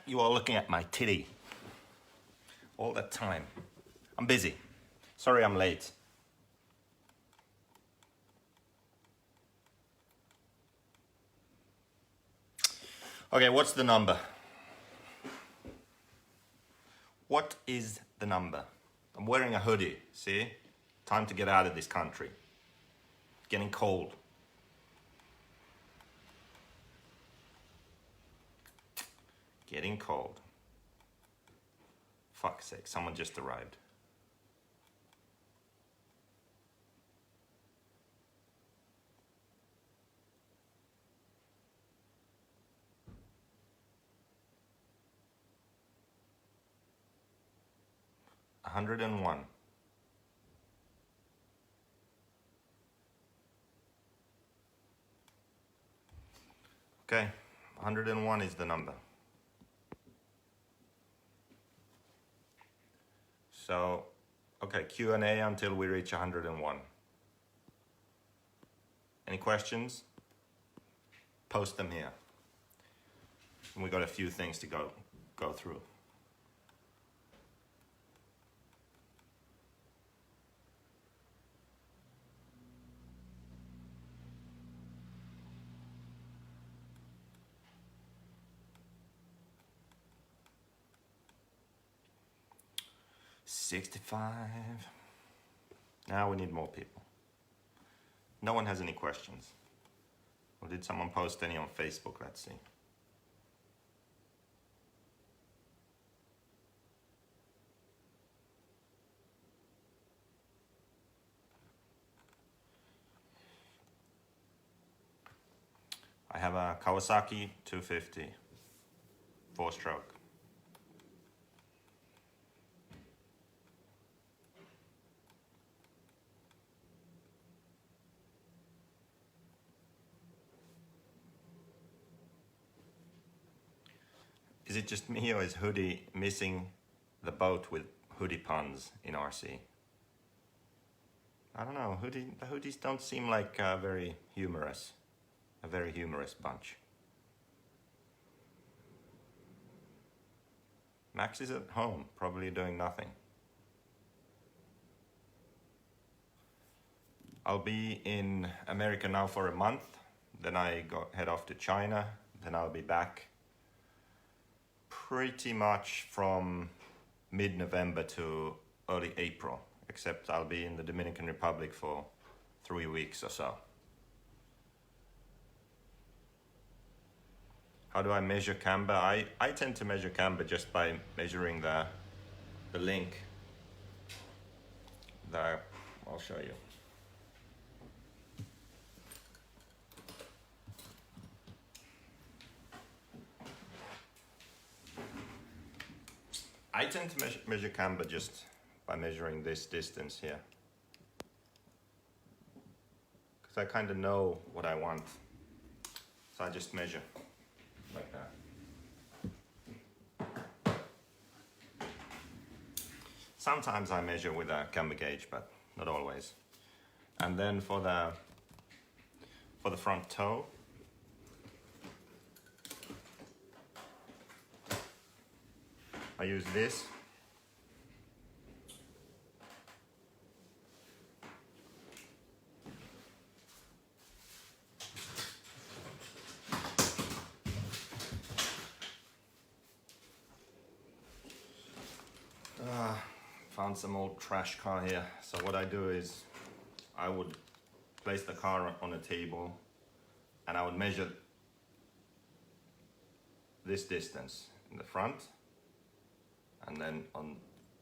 You are looking at my titty all the time. I'm busy. Sorry I'm late. Okay, what's the number? What is the number? I'm wearing a hoodie, see? Time to get out of this country. Getting cold. Getting cold. Fuck's sake, someone just arrived. $101. Okay, 101 is the number. So, okay, Q&A until we reach 101. Any questions? Post them here. And we got a few things to go through. $65. Now we need more people. No one has any questions. Or did someone post any on Facebook? Let's see. I have a Kawasaki 250, 4-stroke. Is it just me or is Hoodie missing the boat with hoodie puns in RC? I don't know, the hoodies don't seem like very humorous. A very humorous bunch. Max is at home, probably doing nothing. I'll be in America now for a month, then I head off to China, then I'll be back pretty much from mid-November to early April, except I'll be in the Dominican Republic for 3 weeks or so. How do I measure camber? I tend to measure camber just by measuring the link. I'll show you. I tend to measure camber just by measuring this distance here. Because I kind of know what I want. So I just measure like that. Sometimes I measure with a camber gauge, but not always. And then for the front toe, I use this. Found some old trash car here. So what I do is I would place the car on a table and I would measure this distance in the front and then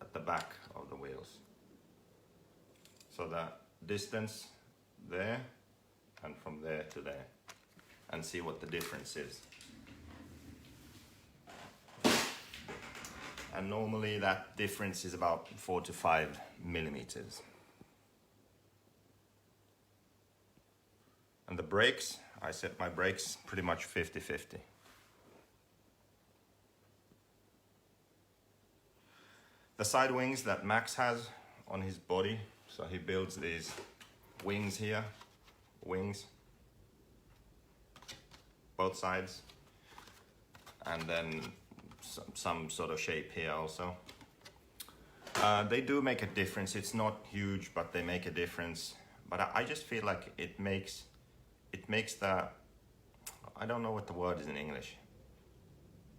at the back of the wheels. So the distance there and from there to there, and see what the difference is. And normally that difference is about 4 to 5 millimeters. And the brakes, I set my brakes pretty much 50-50. The side wings that Max has on his body, so he builds these wings here, both sides. and then some sort of shape here also. They do make a difference. It's not huge, but they make a difference. But I just feel like it makes the, I don't know what the word is in English.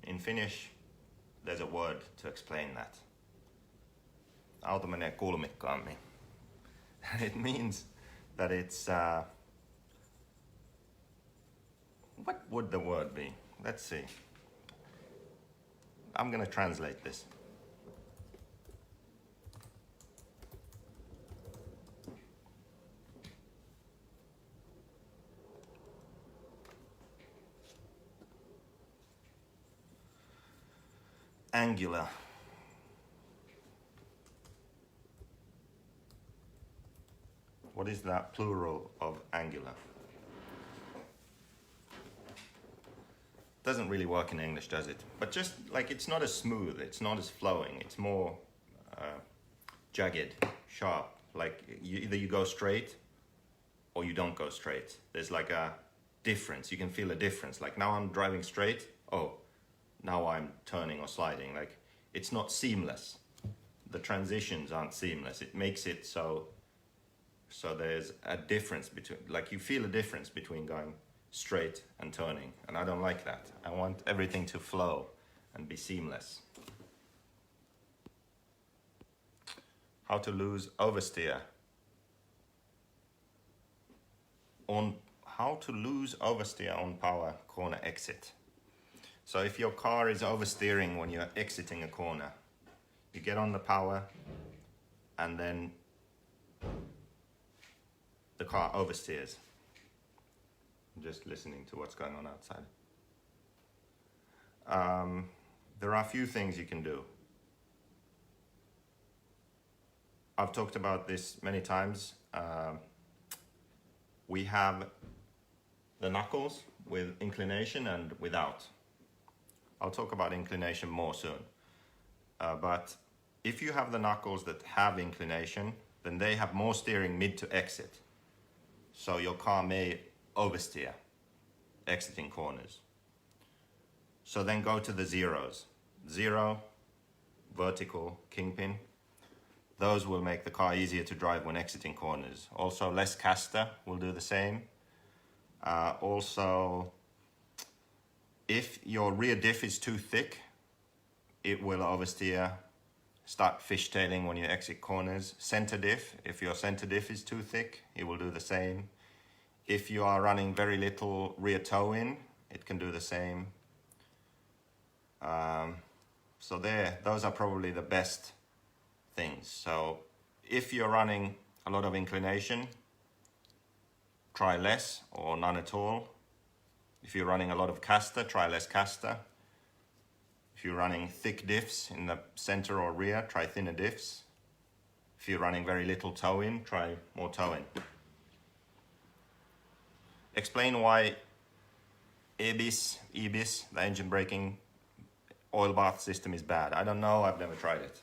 In Finnish, there's a word to explain that. Auto menee kulmikkaammin. It means that it's, what would the word be? Let's see. I'm gonna translate this. Angular. What is the plural of angular? Doesn't really work in English, does it? But just like, it's not as smooth, it's not as flowing, it's more jagged, sharp. Like either you go straight or you don't go straight. There's like a difference. You can feel a difference. Like now I'm driving straight. Oh, now I'm turning or sliding. Like it's not seamless. The transitions aren't seamless. It makes it so there's a difference between, like you feel a difference between going straight and turning, and I don't like that. I want everything to flow and be seamless. How to lose oversteer. How to lose oversteer on power corner exit. So if your car is oversteering when you're exiting a corner, you get on the power and then the car oversteers. I'm just listening to what's going on outside. There are a few things you can do. I've talked about this many times. We have the knuckles with inclination and without. I'll talk about inclination more soon. But if you have the knuckles that have inclination, then they have more steering mid to exit. So your car may oversteer, exiting corners. So then go to the zeros. 0, vertical, kingpin. Those will make the car easier to drive when exiting corners. Also, less caster will do the same. Also, if your rear diff is too thick, it will oversteer, start fishtailing when you exit corners. Center diff, if your center diff is too thick, it will do the same. If you are running very little rear toe in, it can do the same. So those are probably the best things. So if you're running a lot of inclination, try less or none at all. If you're running a lot of caster, try less caster. If you're running thick diffs in the center or rear, try thinner diffs. If you're running very little toe in, try more toe in. Explain why EBIS, the engine braking oil bath system, is bad. I don't know, I've never tried it.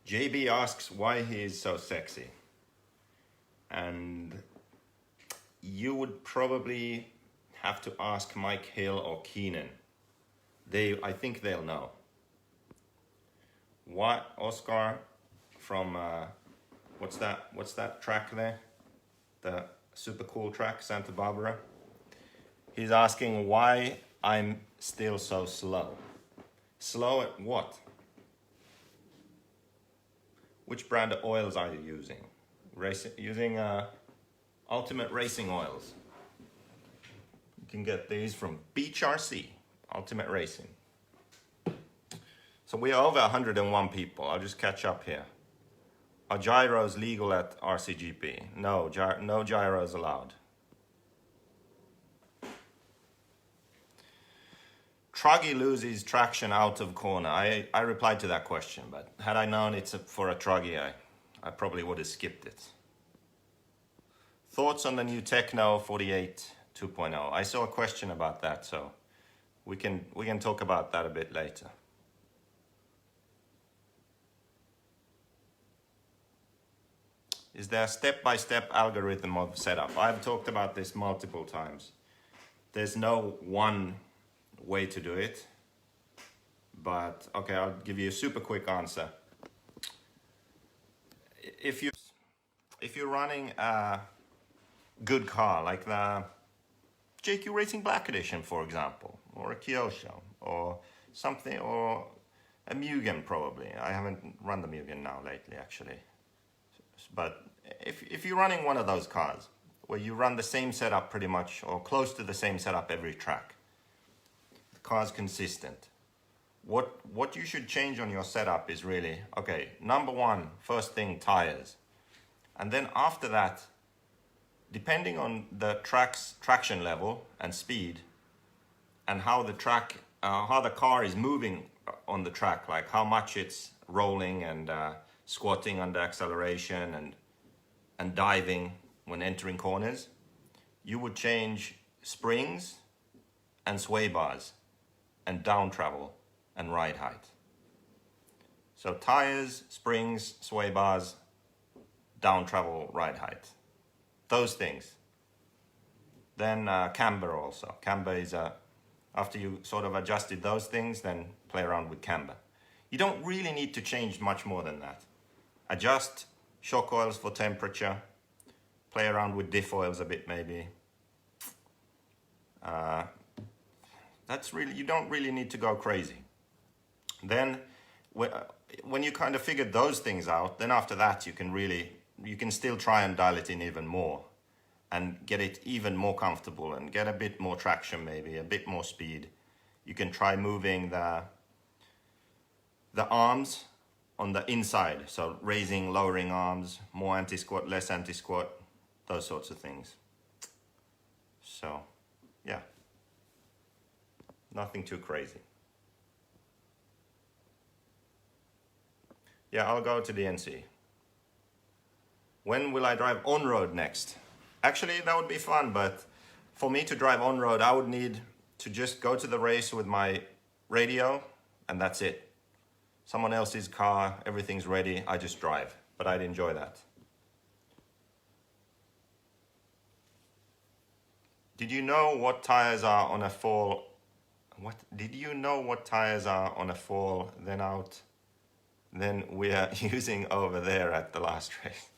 JB asks why he is so sexy. And you would probably have to ask Mike Hill or Keenan. I think they'll know. What Oscar from what's that track there? The super cool track, Santa Barbara. He's asking why I'm still so slow. Slow at what? Which brand of oils are you using? Using Ultimate Racing Oils. You can get these from Beach RC, Ultimate Racing. So we are over 101 people. I'll just catch up here. Are gyros legal at RCGP? No, no gyros allowed. Truggy loses traction out of corner. I replied to that question, but had I known it's for a Truggy, I probably would have skipped it. Thoughts on the new Techno 48 2.0? I saw a question about that, so we can talk about that a bit later. Is there a step-by-step algorithm of setup? I've talked about this multiple times. There's no one way to do it. But okay, I'll give you a super quick answer. If you're running a good car like the JQ Racing Black Edition, for example, or a Kyosho, or something, or a Mugen probably. I haven't run the Mugen now lately, actually. But if you're running one of those cars where you run the same setup pretty much, or close to the same setup every track, the car's consistent. What you should change on your setup is really, okay, number one, first thing, tires. And then after that, depending on the track's traction level and speed, and how the car is moving on the track, like how much it's rolling and squatting under acceleration and diving when entering corners, you would change springs and sway bars and down travel and ride height. So tires, springs, sway bars, down travel, ride height. Those things. Then camber also. Camber is after you sort of adjusted those things, then play around with camber. You don't really need to change much more than that. Adjust shock oils for temperature. Play around with diff oils a bit maybe. That's really, you don't really need to go crazy. Then when you kind of figured those things out, then after that you can still try and dial it in even more and get it even more comfortable and get a bit more traction, maybe a bit more speed. You can try moving the arms on the inside, so raising, lowering arms, more anti-squat, less anti-squat, those sorts of things. So yeah, nothing too crazy. Yeah, I'll go to DNC. When will I drive on-road next? Actually, that would be fun, but for me to drive on-road, I would need to just go to the race with my radio, and that's it. Someone else's car, everything's ready, I just drive. But I'd enjoy that. Did you know what tires are on a fall? What? Did you know what tires are on a fall, then out? Then we are using over there at the last race.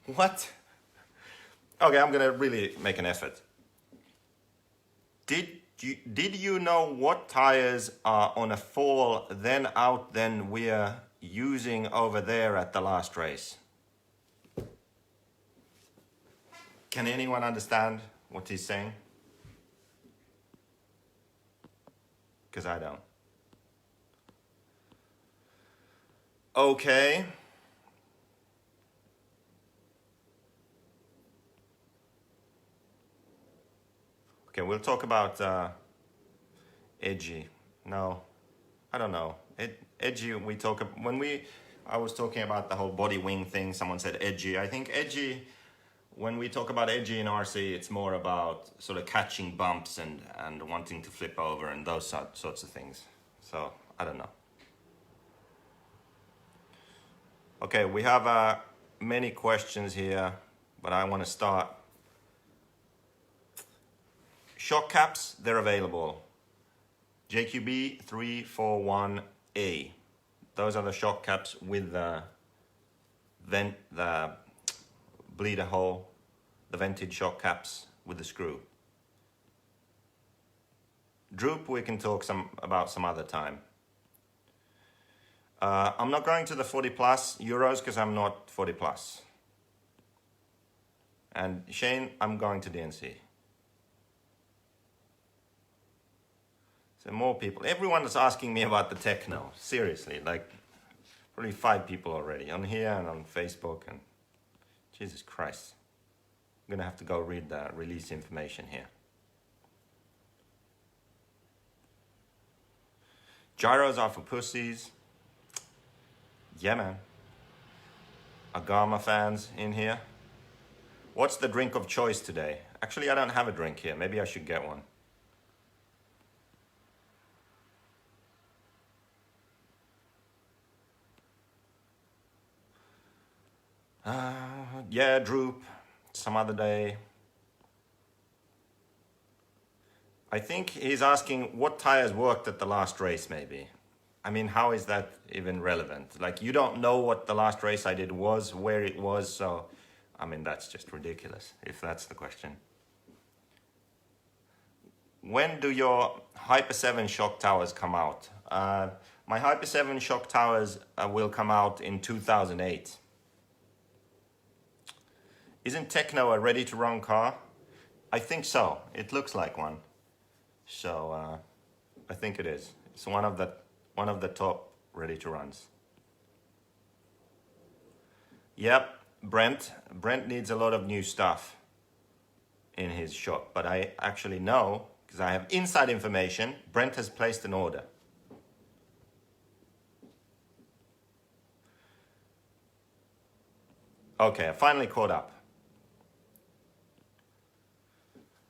What? Okay, I'm gonna really make an effort. Did you know what tires are on a fall, then out, then we're using over there at the last race? Can anyone understand what he's saying? Because I don't. Okay. Okay, we'll talk about edgy. No, I don't know. Edgy, I was talking about the whole body wing thing, someone said edgy. I think edgy, when we talk about edgy in RC, it's more about sort of catching bumps and wanting to flip over and those sorts of things. So, I don't know. Okay, we have many questions here, but I want to start. Shock caps, they're available. JQB 341A. Those are the shock caps with the bleeder hole, the vented shock caps with the screw. Droop we can talk about some other time. I'm not going to the 40 plus Euros because I'm not 40 plus. And Shane, I'm going to DNC. So more people. Everyone is asking me about the techno. Seriously, like probably 5 people already on here and on Facebook. And Jesus Christ, I'm gonna have to go read the release information here. Gyros are for pussies. Yeah, man. Agama fans in here. What's the drink of choice today? Actually, I don't have a drink here. Maybe I should get one. Yeah, Droop. Some other day. I think he's asking what tires worked at the last race, maybe. I mean, how is that even relevant? Like, you don't know what the last race I did was, where it was, so, I mean, that's just ridiculous, if that's the question. When do your Hyper 7 shock towers come out? My Hyper 7 shock towers will come out in 2008. Isn't Techno a ready-to-run car? I think so. It looks like one. So I think it is. It's one of the top ready-to-runs. Yep, Brent needs a lot of new stuff in his shop, but I actually know, because I have inside information, Brent has placed an order. Okay, I finally caught up.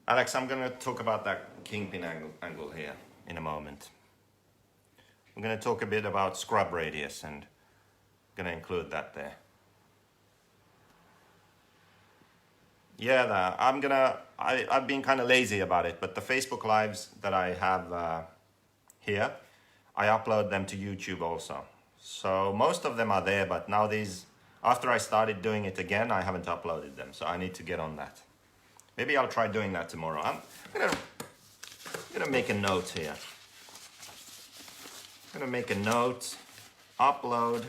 Alex, I'm going to talk about that kingpin angle here in a moment. I'm going to talk a bit about scrub radius and I'm going to include that there. Yeah, I've been kind of lazy about it, but the Facebook Lives that I have here, I upload them to YouTube also. So most of them are there, but now after I started doing it again, I haven't uploaded them, so I need to get on that. Maybe I'll try doing that tomorrow. I'm gonna make a note here. I'm gonna make a note, upload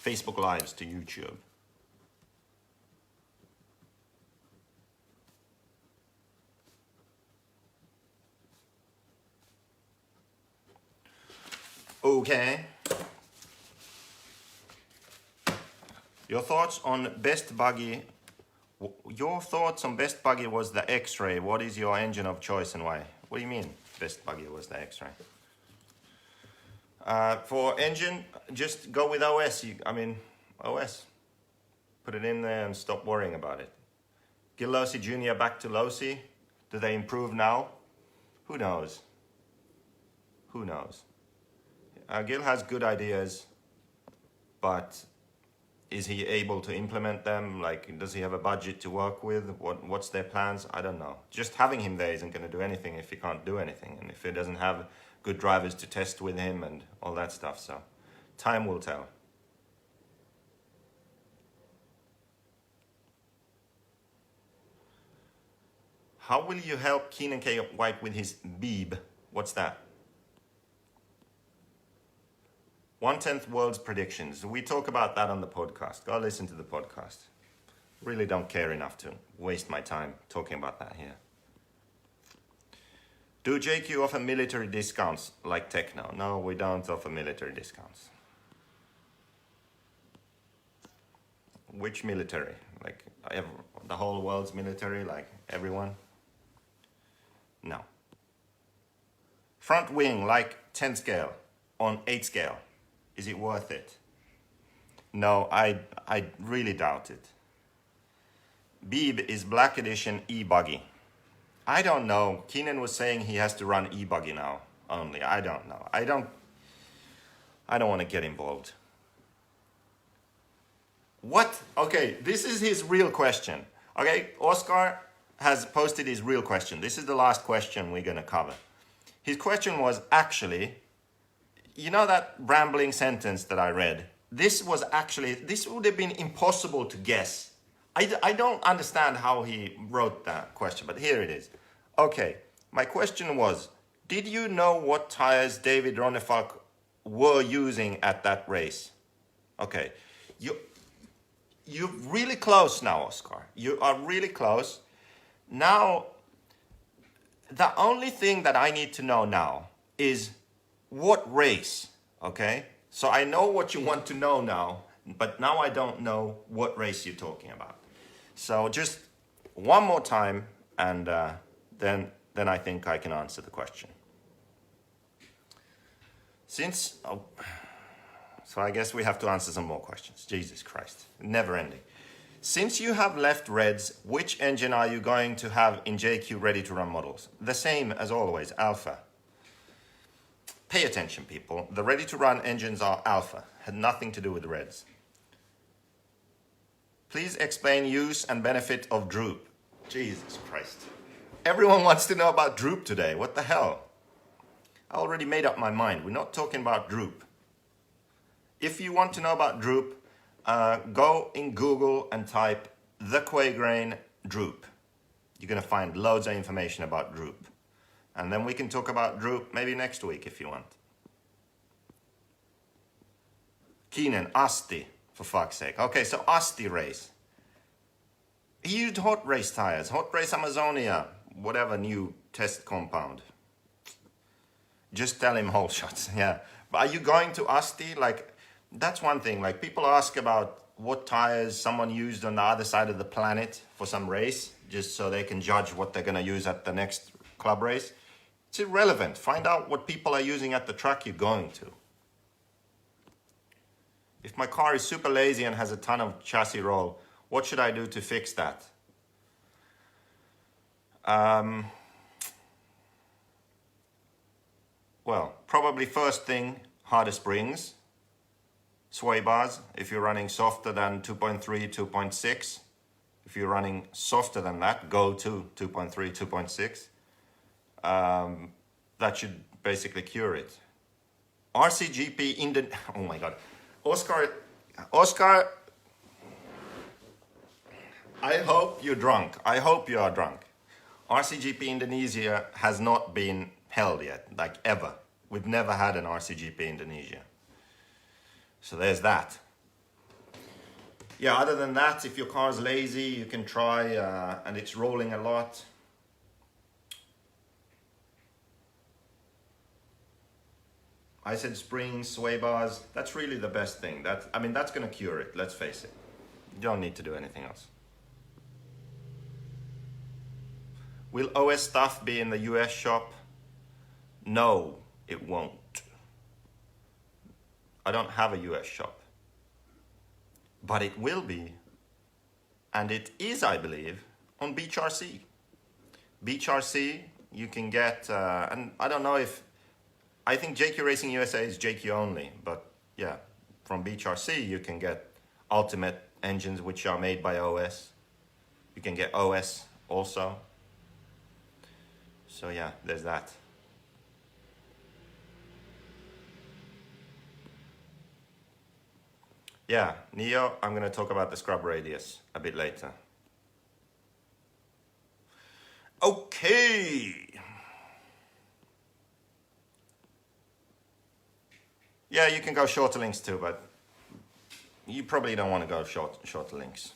Facebook Lives to YouTube. Okay. Your thoughts on best buggy? Your thoughts on best buggy was the X-Ray. What is your engine of choice and why? What do you mean best buggy was the X-Ray? For engine, just go with OS. OS. Put it in there and stop worrying about it. Gil Losi Jr. back to Losi. Do they improve now? Who knows? Who knows? Gil has good ideas, but is he able to implement them? Like, does he have a budget to work with? What's their plans? I don't know. Just having him there isn't going to do anything if he can't do anything, and if he doesn't have good drivers to test with him and all that stuff. So time will tell. How will you help Keenan K. White with his Beeb? What's that? 1/10 world's predictions. We talk about that on the podcast. Go listen to the podcast. Really don't care enough to waste my time talking about that here. Do JQ offer military discounts like Techno? No, we don't offer military discounts. Which military? Like the whole world's military, like everyone? No. Front wing like 10 scale on 8 scale. Is it worth it? No, I really doubt it. Beeb is Black Edition e-buggy. I don't know. Keenan was saying he has to run e-buggy now only. I don't know. I don't want to get involved. What? Okay, this is his real question. Okay, Oscar has posted his real question. This is the last question we're going to cover. His question was actually, you know that rambling sentence that I read? This would have been impossible to guess. I don't understand how he wrote that question, but here it is. Okay, my question was, did you know what tires David Ronnefalk were using at that race? Okay, you're really close now, Oscar. You are really close. Now, the only thing that I need to know now is what race, okay? So I know what you want to know now, but now I don't know what race you're talking about. So just one more time, and then I think I can answer the question. So I guess we have to answer some more questions. Jesus Christ, never ending. Since you have left Reds, which engine are you going to have in JQ ready-to-run models? The same as always, Alpha. Pay attention, people. The ready-to-run engines are Alpha. Had nothing to do with Reds. Please explain use and benefit of droop. Jesus Christ. Everyone wants to know about droop today. What the hell? I already made up my mind. We're not talking about droop. If you want to know about droop, go in Google and type THEQuagraine droop. You're going to find loads of information about droop. And then we can talk about droop maybe next week if you want. Keenan, Asti, for fuck's sake. Okay, so Asti race. He used hot race tires, hot race Amazonia, whatever new test compound. Just tell him whole shots, yeah. But are you going to Asti? Like, that's one thing. Like, people ask about what tires someone used on the other side of the planet for some race, just so they can judge what they're gonna use at the next club race. It's irrelevant. Find out what people are using at the track you're going to. If my car is super lazy and has a ton of chassis roll, what should I do to fix that? Well, probably first thing, harder springs, sway bars, if you're running softer than 2.3, 2.6. If you're running softer than that, go to 2.3, 2.6. That should basically cure it. RCGP in the... Oh my God. Oscar, I hope you're drunk. I hope you are drunk. RCGP Indonesia has not been held yet, like ever. We've never had an RCGP Indonesia. So there's that. Yeah, other than that, if your car's lazy, you can try, and it's rolling a lot. I said springs, sway bars, that's really the best thing. That's gonna cure it, let's face it. You don't need to do anything else. Will OS stuff be in the US shop? No, it won't. I don't have a US shop. But it will be, and it is, I believe, on BeachRC. BeachRC, you can get, and I don't know if, I think JQ Racing USA is JQ only, but yeah, from BeachRC you can get ultimate engines which are made by OS. You can get OS also. So yeah, there's that. Yeah, Neo, I'm going to talk about the scrub radius a bit later. Okay. Yeah, you can go shorter links too, but you probably don't want to go shorter links.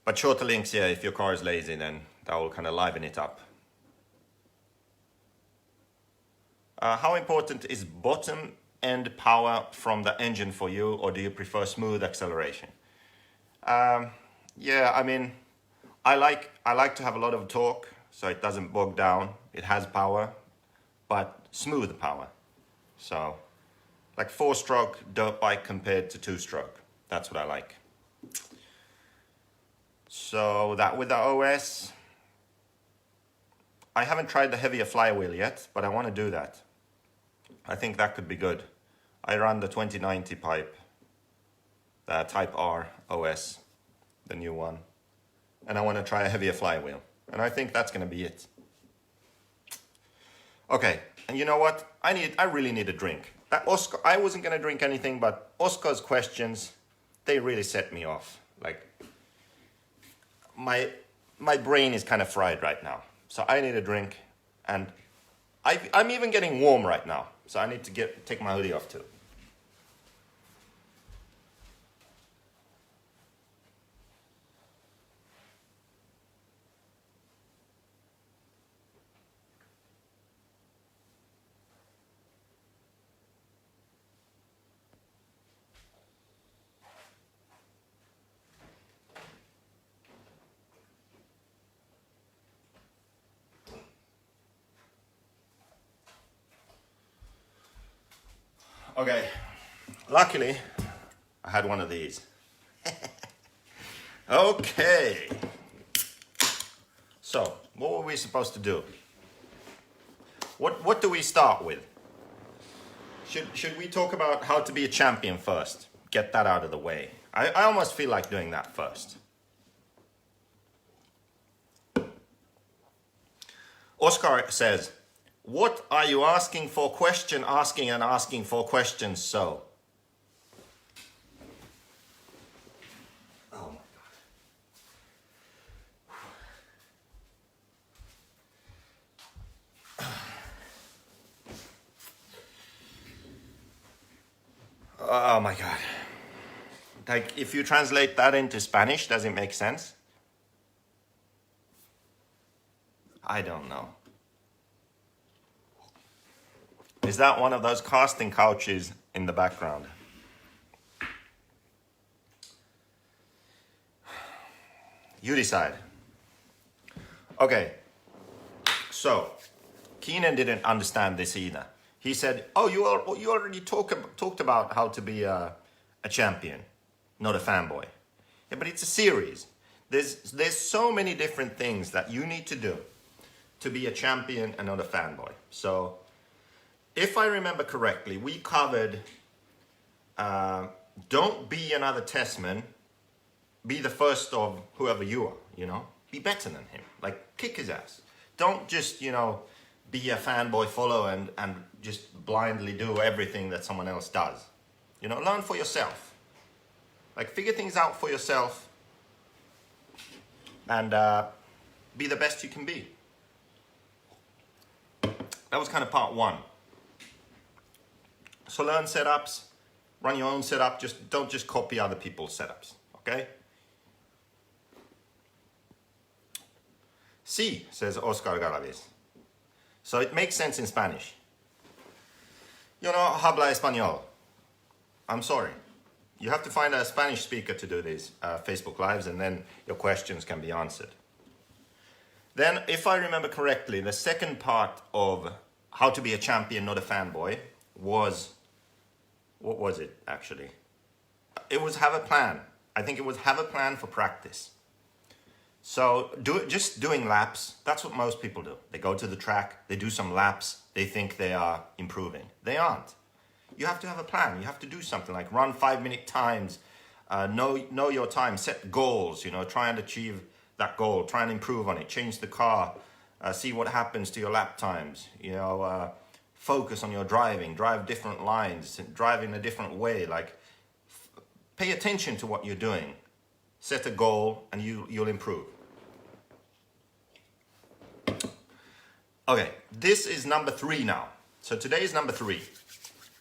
But shorter links, yeah, if your car is lazy, then that will kind of liven it up. How important is bottom end power from the engine for you, or do you prefer smooth acceleration? Yeah, I mean, I like to have a lot of torque, so it doesn't bog down. It has power, but smooth power. So, like 4-stroke dirt bike compared to 2-stroke. That's what I like. So that with the OS, I haven't tried the heavier flywheel yet, but I want to do that. I think that could be good. I run the 2090 pipe, the Type R OS, the new one. And I want to try a heavier flywheel. And I think that's going to be it. Okay, and you know what? I really need a drink. Oscar, I wasn't going to drink anything, but Oscar's questions, they really set me off. Like, my brain is kind of fried right now. So I need a drink, and I'm even getting warm right now. So I need to take my hoodie off too. Okay, luckily I had one of these. Okay, so what were we supposed to do? What do we start with? Should we talk about how to be a champion first? Get that out of the way. I almost feel like doing that first. Oscar says, what are you asking for question, asking and asking for questions so? Oh my God. Oh my God. Like, if you translate that into Spanish, does it make sense? I don't know. Is that one of those casting couches in the background? You decide. Okay, so Keenan didn't understand this either. He said, oh, you already talked about how to be a champion, not a fanboy. Yeah, but it's a series. There's so many different things that you need to do to be a champion and not a fanboy. So if I remember correctly, we covered don't be another Testman, be the first of whoever you are, you know? Be better than him, like kick his ass. Don't just, you know, be a fanboy follower and just blindly do everything that someone else does. You know, learn for yourself. Like, figure things out for yourself and be the best you can be. That was kind of part one. So learn setups, run your own setup, don't just copy other people's setups, okay? Sí, says Oscar Galavis. So it makes sense in Spanish. Yo no habla español. I'm sorry. You have to find a Spanish speaker to do these Facebook Lives, and then your questions can be answered. Then, if I remember correctly, the second part of how to be a champion, not a fanboy, was, what was it actually? It was have a plan. I think it was have a plan for practice. So just doing laps, that's what most people do. They go to the track, they do some laps, they think they are improving. They aren't. You have to have a plan. You have to do something like run 5-minute times, know your time, set goals, you know, try and achieve that goal, try and improve on it, change the car, see what happens to your lap times, you know, focus on your driving, drive different lines, drive in a different way, like pay attention to what you're doing, set a goal and you'll improve. Okay, this is number 3 now. So today is number 3,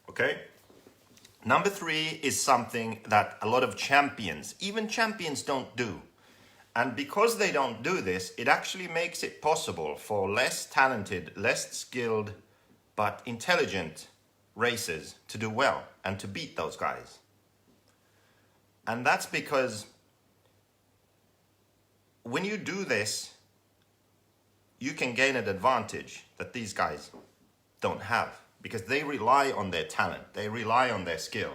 okay? Number 3 is something that a lot of champions, even champions, don't do. And because they don't do this, it actually makes it possible for less talented, less skilled, but intelligent racers to do well and to beat those guys. And that's because when you do this, you can gain an advantage that these guys don't have because they rely on their talent, they rely on their skill.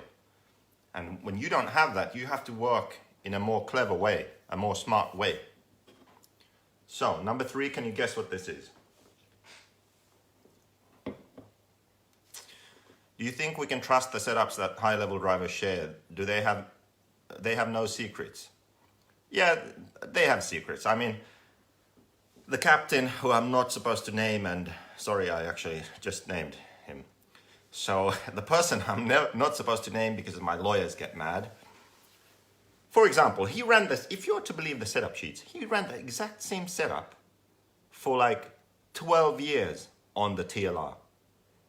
And when you don't have that, you have to work in a more clever way, a more smart way. So, number 3, can you guess what this is? Do you think we can trust the setups that high-level drivers share? Do they have no secrets? Yeah, they have secrets. I mean, the captain, who I'm not supposed to name, and sorry, I actually just named him. So the person I'm not supposed to name because my lawyers get mad. For example, he ran this, if you're to believe the setup sheets, he ran the exact same setup for like 12 years on the TLR.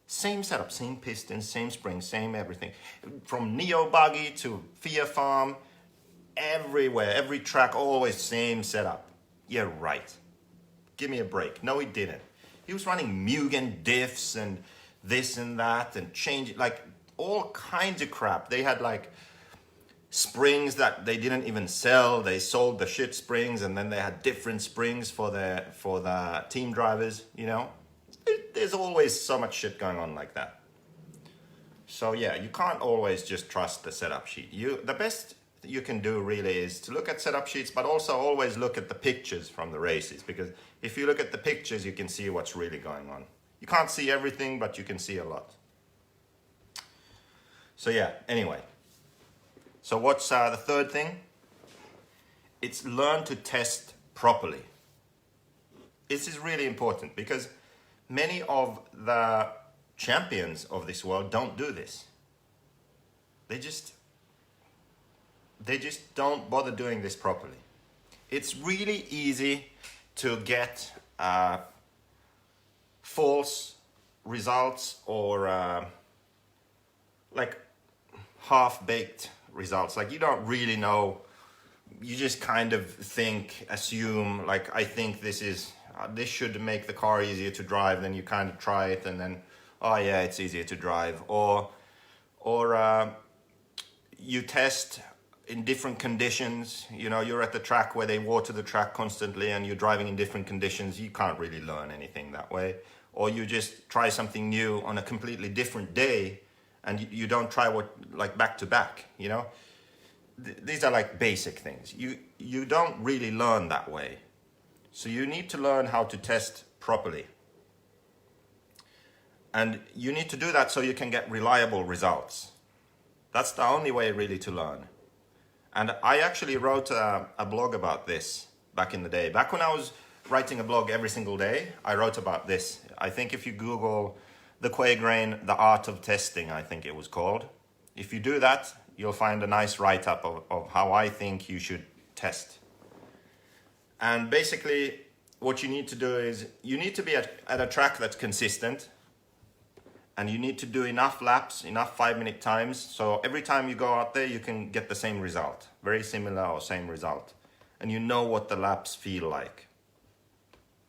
Same setup, same pistons, same springs, same everything. From Neo Buggy to Fear Farm, everywhere, every track, always same setup. Yeah, right. Give me a break. No, he didn't. He was running Mugen diffs and this and that and changing, like all kinds of crap. They had like springs that they didn't even sell. They sold the shit springs and then they had different springs for the team drivers, you know. There's always so much shit going on like that. So yeah, you can't always just trust the setup sheet. The best you can do really is to look at setup sheets, but also always look at the pictures from the races, because if you look at the pictures, you can see what's really going on. You can't see everything, but you can see a lot. So yeah, anyway. So what's the third thing? It's learn to test properly. this is really important because many of the champions of this world don't do this. They just don't bother doing this properly. It's really easy to get false results or like half-baked results. Like you don't really know, you just kind of assume, like I think this should make the car easier to drive, then you kind of try it and then, oh yeah, it's easier to drive. Or you test in different conditions. You know, you're at the track where they water the track constantly and you're driving in different conditions. You can't really learn anything that way. Or you just try something new on a completely different day and you don't try like back to back, you know? These are like basic things. You don't really learn that way. So you need to learn how to test properly. And you need to do that so you can get reliable results. That's the only way really to learn. And I actually wrote a blog about this back in the day. Back when I was writing a blog every single day, I wrote about this. I think if you Google THEQuagraine, The Art of Testing, I think it was called. If you do that, you'll find a nice write-up of how I think you should test. And basically, what you need to do is, you need to be at a track that's consistent, and you need to do enough laps, enough 5-minute times, so every time you go out there, you can get the same result, very similar or same result. And you know what the laps feel like.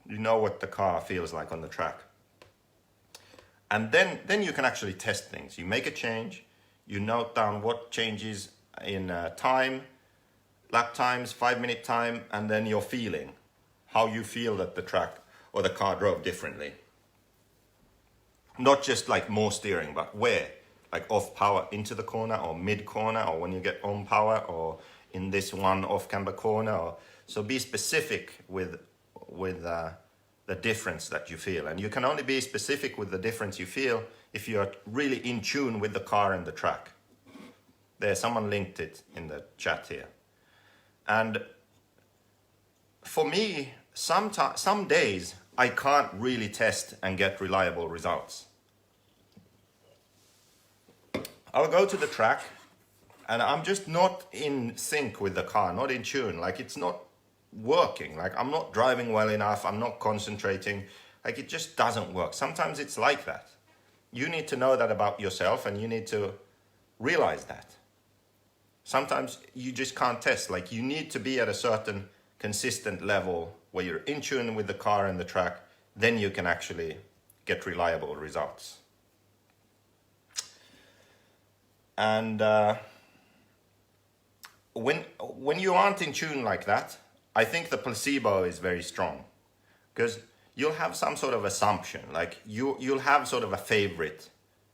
You know what the car feels like on the track. And then you can actually test things. You make a change, you note down what changes in time, lap times, 5-minute time, and then your feeling, how you feel that the track or the car drove differently. Not just like more steering, but where, like off power into the corner or mid corner, or when you get on power, or in this one off camber corner. So be specific with the difference that you feel. And you can only be specific with the difference you feel if you're really in tune with the car and the track. There, someone linked it in the chat here. And for me, some days I can't really test and get reliable results. I'll go to the track and I'm just not in sync with the car, not in tune. Like it's not working. Like I'm not driving well enough. I'm not concentrating. Like it just doesn't work. Sometimes it's like that. You need to know that about yourself and you need to realize that. Sometimes you just can't test. Like you need to be at a certain consistent level where you're in tune with the car and the track, then you can actually get reliable results. And when you aren't in tune like that, I think the placebo is very strong, because you'll have some sort of assumption, like you'll have sort of a favorite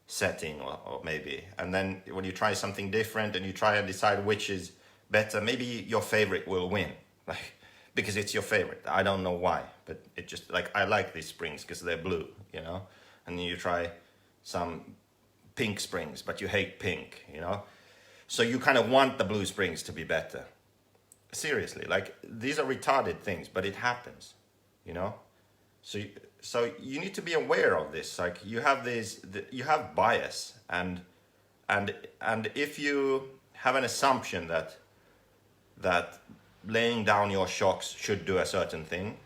setting or maybe, and then when you try something different and you try and decide which is better, maybe your favorite will win, like because it's your favorite. I don't know why, but it just, like, I like these springs because they're blue, you know, and then you try some pink springs, but you hate pink, you know, so you kind of want the blue springs to be better. Seriously, like these are retarded things, but it happens, you know. So you need to be aware of this. Like you have you have bias, and if you have an assumption that laying down your shocks should do a certain thing,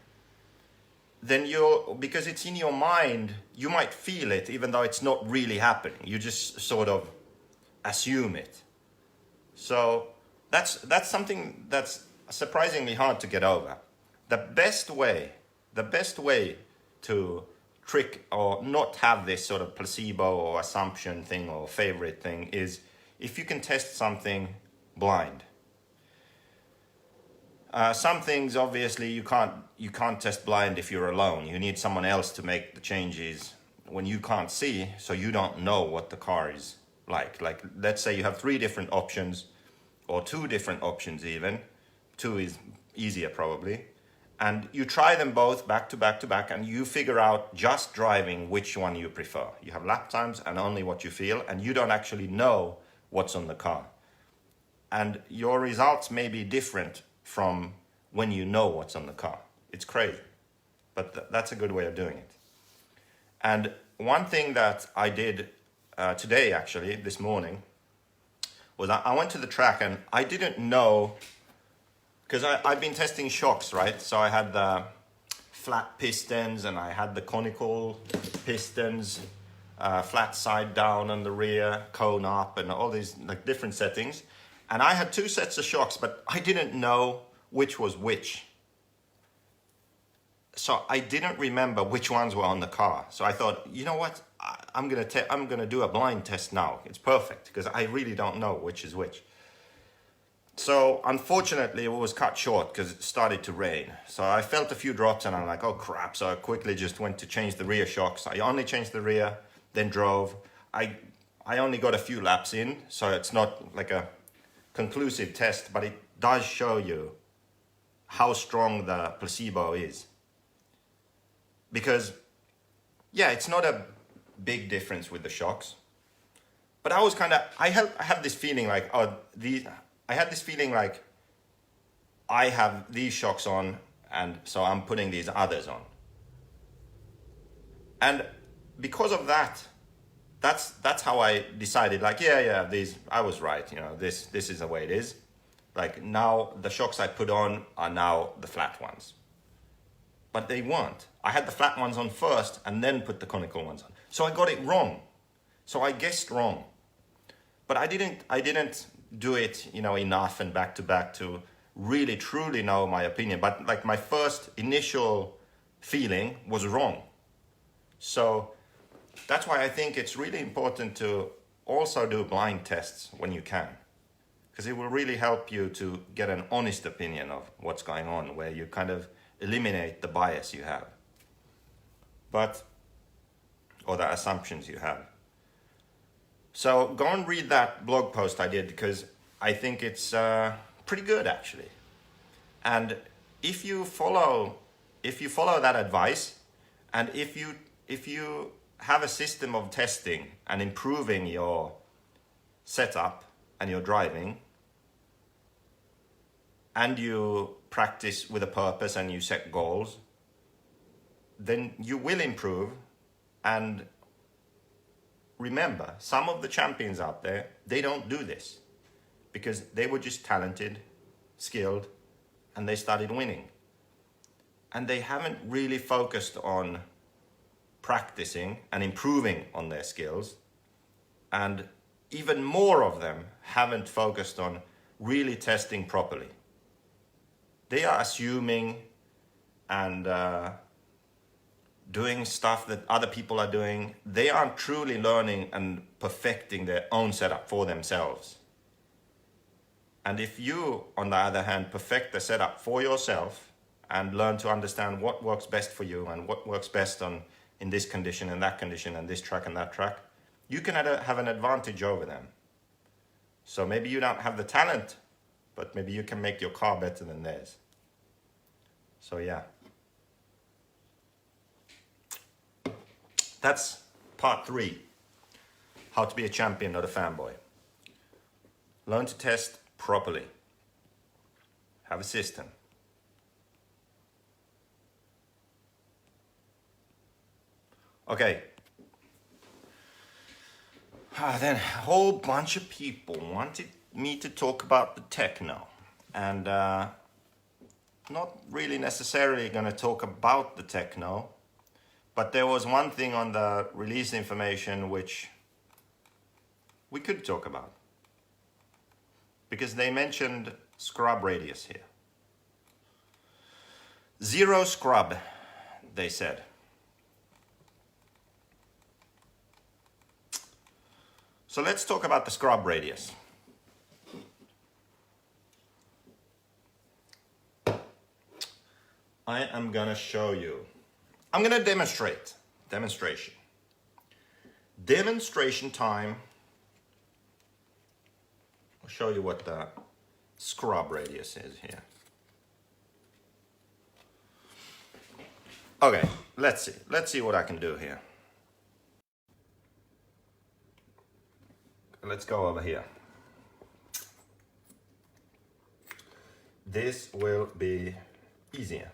then because it's in your mind, you might feel it even though it's not really happening. You just sort of assume it. So that's something that's surprisingly hard to get over. The best way to trick or not have this sort of placebo or assumption thing or favorite thing is if you can test something blind. Some things, obviously, you can't test blind if you're alone. You need someone else to make the changes when you can't see, so you don't know what the car is like. Like, let's say you have 3 different options, or 2 different options even. 2 is easier probably. And you try them both back to back to back, and you figure out just driving which one you prefer. You have lap times and only what you feel, and you don't actually know what's on the car. And your results may be different from when you know what's on the car. It's crazy. but that's a good way of doing it. And one thing that I did today, actually, this morning, was I went to the track and I didn't know, because I've been testing shocks, right? So I had the flat pistons and I had the conical pistons, flat side down on the rear, cone up, and all these like different settings. And I had 2 sets of shocks, but I didn't know which was which. So I didn't remember which ones were on the car. So I thought, you know what? I'm gonna do a blind test now. It's perfect because I really don't know which is which. So unfortunately, it was cut short because it started to rain. So I felt a few drops and I'm like, oh crap! So I quickly just went to change the rear shocks. I only changed the rear, then drove. I only got a few laps in, so it's not like a conclusive test, but it does show you how strong the placebo is. Because, yeah, it's not a big difference with the shocks, but I was I have this feeling like, I had this feeling like I have these shocks on, and so I'm putting these others on. And because of that, that's how I decided, like, yeah, these, I was right, you know, this is the way it is. Like, now the shocks I put on are now the flat ones. But they weren't. I had the flat ones on first and then put the conical ones on. So I got it wrong. So I guessed wrong. But I didn't do it, you know, enough and back to back to really truly know my opinion. But like my first initial feeling was wrong. So that's why I think it's really important to also do blind tests when you can. Because it will really help you to get an honest opinion of what's going on, where you kind of eliminate the bias you have, or the assumptions you have. So go and read that blog post I did, because I think it's pretty good actually. And if you follow that advice, and if you have a system of testing and improving your setup and your driving, and you practice with a purpose and you set goals, then you will improve. And remember, some of the champions out there, they don't do this because they were just talented, skilled, and they started winning. And they haven't really focused on practicing and improving on their skills. And even more of them haven't focused on really testing properly. They are assuming and doing stuff that other people are doing. They aren't truly learning and perfecting their own setup for themselves. And if you, on the other hand, perfect the setup for yourself and learn to understand what works best for you and what works best in this condition and that condition and this track and that track, you can have an advantage over them. So maybe you don't have the talent, but maybe you can make your car better than theirs. So yeah. That's part 3. How to be a champion, not a fanboy. Learn to test properly. Have a system. Okay. Then a whole bunch of people wanted me to talk about the techno. And not really necessarily going to talk about the techno. But there was one thing on the release information which we could talk about. Because they mentioned scrub radius here. 0 scrub, they said. So let's talk about the scrub radius. I am going to show you. I'm going to demonstrate. Demonstration time. I'll show you what the scrub radius is here. Okay, let's see. Let's see what I can do here. Let's go over here. This will be easier.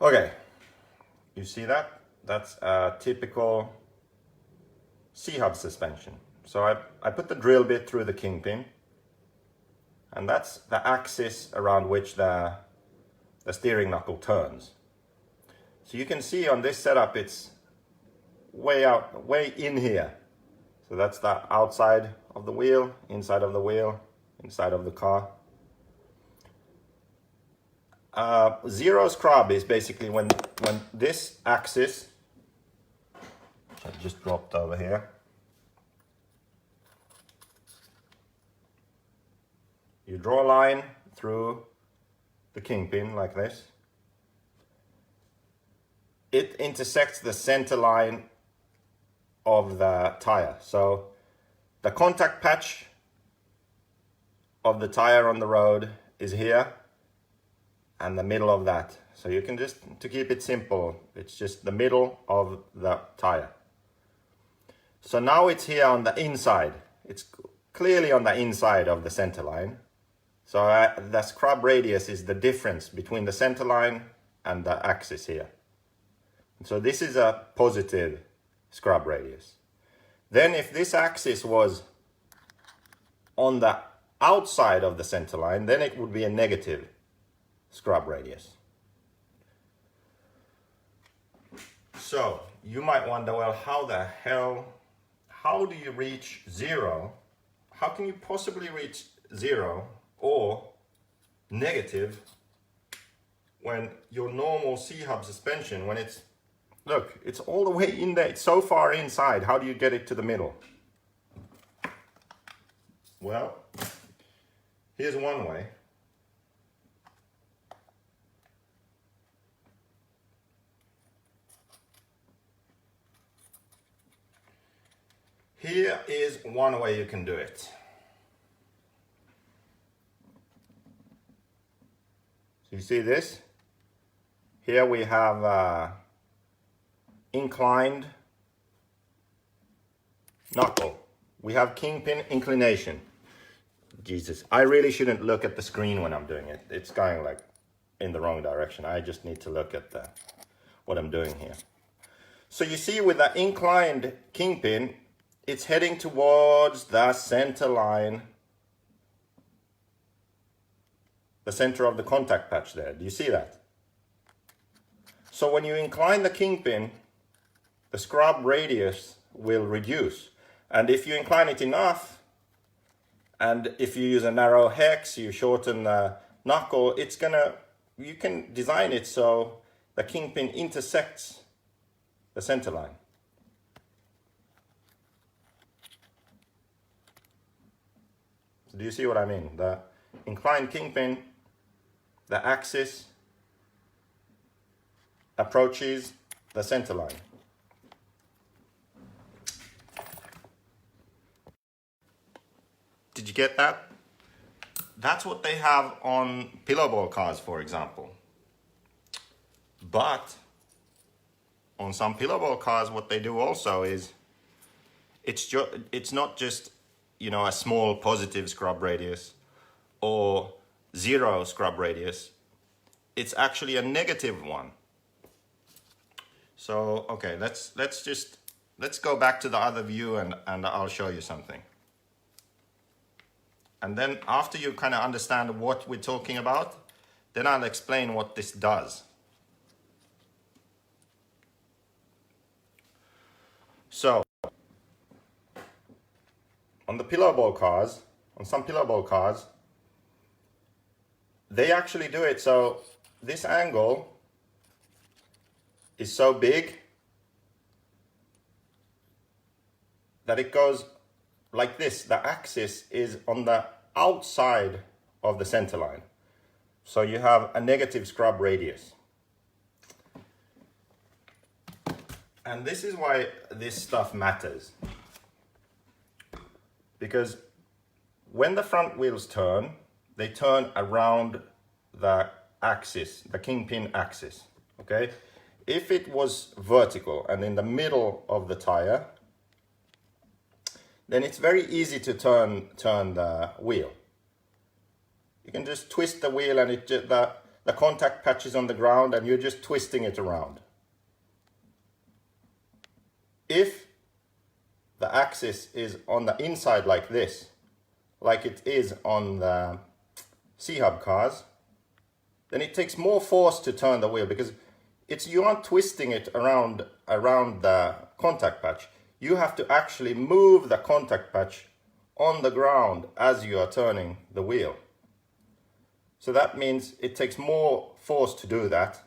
Okay, you see that? That's a typical C-hub suspension. So I put the drill bit through the kingpin, and that's the axis around which the steering knuckle turns. So you can see on this setup it's way in here. So that's the outside of the wheel, inside of the wheel, inside of the car. Zero scrub is basically when this axis, which I just dropped over here, you draw a line through the kingpin like this. It intersects the center line of the tire. So the contact patch of the tire on the road is here, and the middle of that. So you can just, to keep it simple, it's just the middle of the tire. So now it's here on the inside. It's clearly on the inside of the center line. So the scrub radius is the difference between the center line and the axis here. So this is a positive scrub radius. Then if this axis was on the outside of the center line, then it would be a negative scrub radius. So you might wonder, well, how do you reach zero? How can you possibly reach zero or negative when your normal C-hub suspension, when it's, look, it's all the way in there, it's so far inside, how do you get it to the middle? Well, here's one way. Here is one way you can do it. So you see this? Here we have inclined knuckle. We have kingpin inclination. Jesus, I really shouldn't look at the screen when I'm doing it. It's going like in the wrong direction. I just need to look at what I'm doing here. So you see with the inclined kingpin, it's heading towards the center line, the center of the contact patch there. Do you see that? So when you incline the kingpin, the scrub radius will reduce. And if you incline it enough, and if you use a narrow hex, you shorten the knuckle, you can design it so the kingpin intersects the center line. Do you see what I mean? The inclined kingpin, the axis approaches the center line. Did you get that? That's what they have on pillow ball cars, for example. But on some pillow ball cars, what they do also is it's not just, you know, a small positive scrub radius or zero scrub radius. It's actually a negative one. So okay, let's go back to the other view and I'll show you something. And then after you kind of understand what we're talking about, then I'll explain what this does. So on the pillow ball cars, on some pillow ball cars, they actually do it so this angle is so big that it goes like this. The axis is on the outside of the center line. So you have a negative scrub radius. And this is why this stuff matters. Because when the front wheels turn, they turn around the axis, the kingpin axis, okay? If it was vertical and in the middle of the tire, then it's very easy to turn the wheel. You can just twist the wheel and the the contact patch is on the ground and you're just twisting it around. If the axis is on the inside like this, like it is on the C-hub cars, then it takes more force to turn the wheel, because you aren't twisting it around the contact patch. You have to actually move the contact patch on the ground as you are turning the wheel. So that means it takes more force to do that,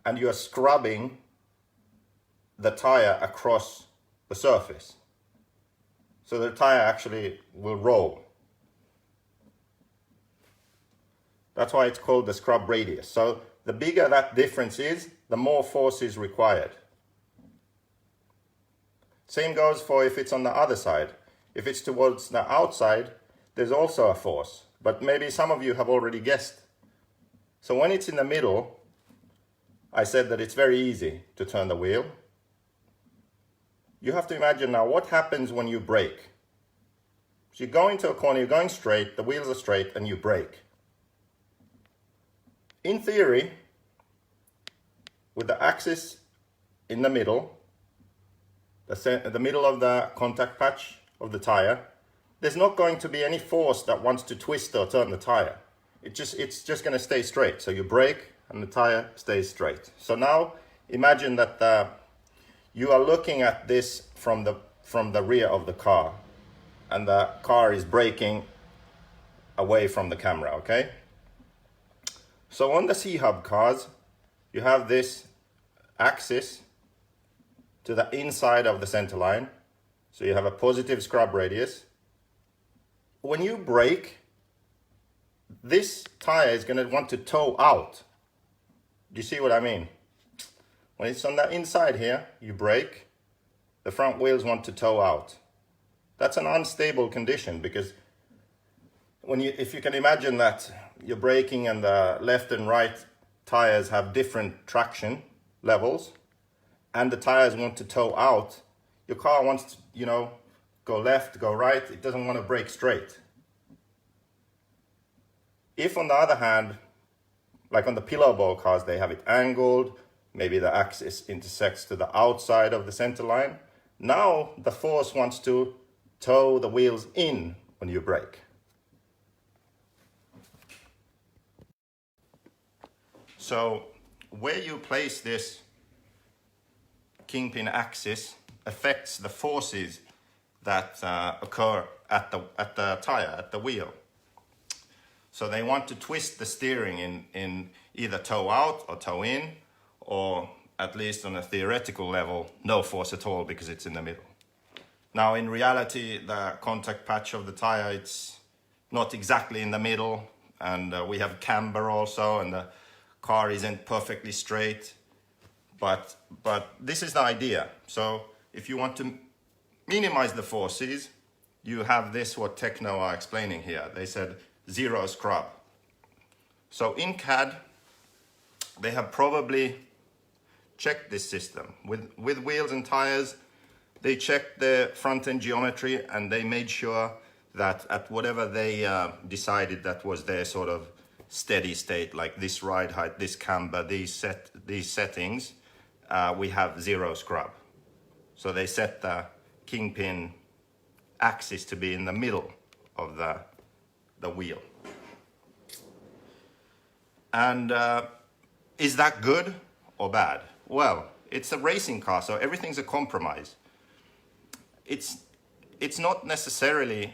and you are scrubbing the tire across the surface. So the tire actually will roll. That's why it's called the scrub radius. So the bigger that difference is, the more force is required. Same goes for if it's on the other side. If it's towards the outside, there's also a force. But maybe some of you have already guessed. So when it's in the middle, I said that it's very easy to turn the wheel. You have to imagine now what happens when you brake. So you go into a corner, you're going straight, the wheels are straight, and you brake. In theory, with the axis in the middle, the middle of the contact patch of the tire, there's not going to be any force that wants to twist or turn the tire. It's just going to stay straight. So you brake and the tire stays straight. So now imagine that you are looking at this from the rear of the car, and the car is braking away from the camera, okay? So on the C-hub cars, you have this axis to the inside of the center line. So you have a positive scrub radius. When you brake, this tire is going to want to toe out. Do you see what I mean? When it's on the inside here, you brake, the front wheels want to toe out. That's an unstable condition, because if you can imagine that you're braking and the left and right tires have different traction levels, and the tires want to toe out, your car wants to, go left, go right, it doesn't want to brake straight. If on the other hand, like on the pillow ball cars, they have it angled, maybe the axis intersects to the outside of the center line, now the force wants to toe the wheels in when you brake. So where you place this kingpin axis affects the forces that occur at the tire, at the wheel. So they want to twist the steering in either toe out or toe in, or at least on a theoretical level, no force at all because it's in the middle. Now in reality, the contact patch of the tire, it's not exactly in the middle, and we have camber also, and the car isn't perfectly straight, but this is the idea. So if you want to minimize the forces, you have this, what Techno are explaining here. They said zero scrub. So in CAD, they have probably checked this system. With wheels and tires, they checked the front end geometry, and they made sure that at whatever they decided that was their sort of steady state, like this ride height, this camber, these settings, we have zero scrub. So they set the kingpin axis to be in the middle of the wheel. And is that good or bad? Well, it's a racing car, so everything's a compromise. It's not necessarily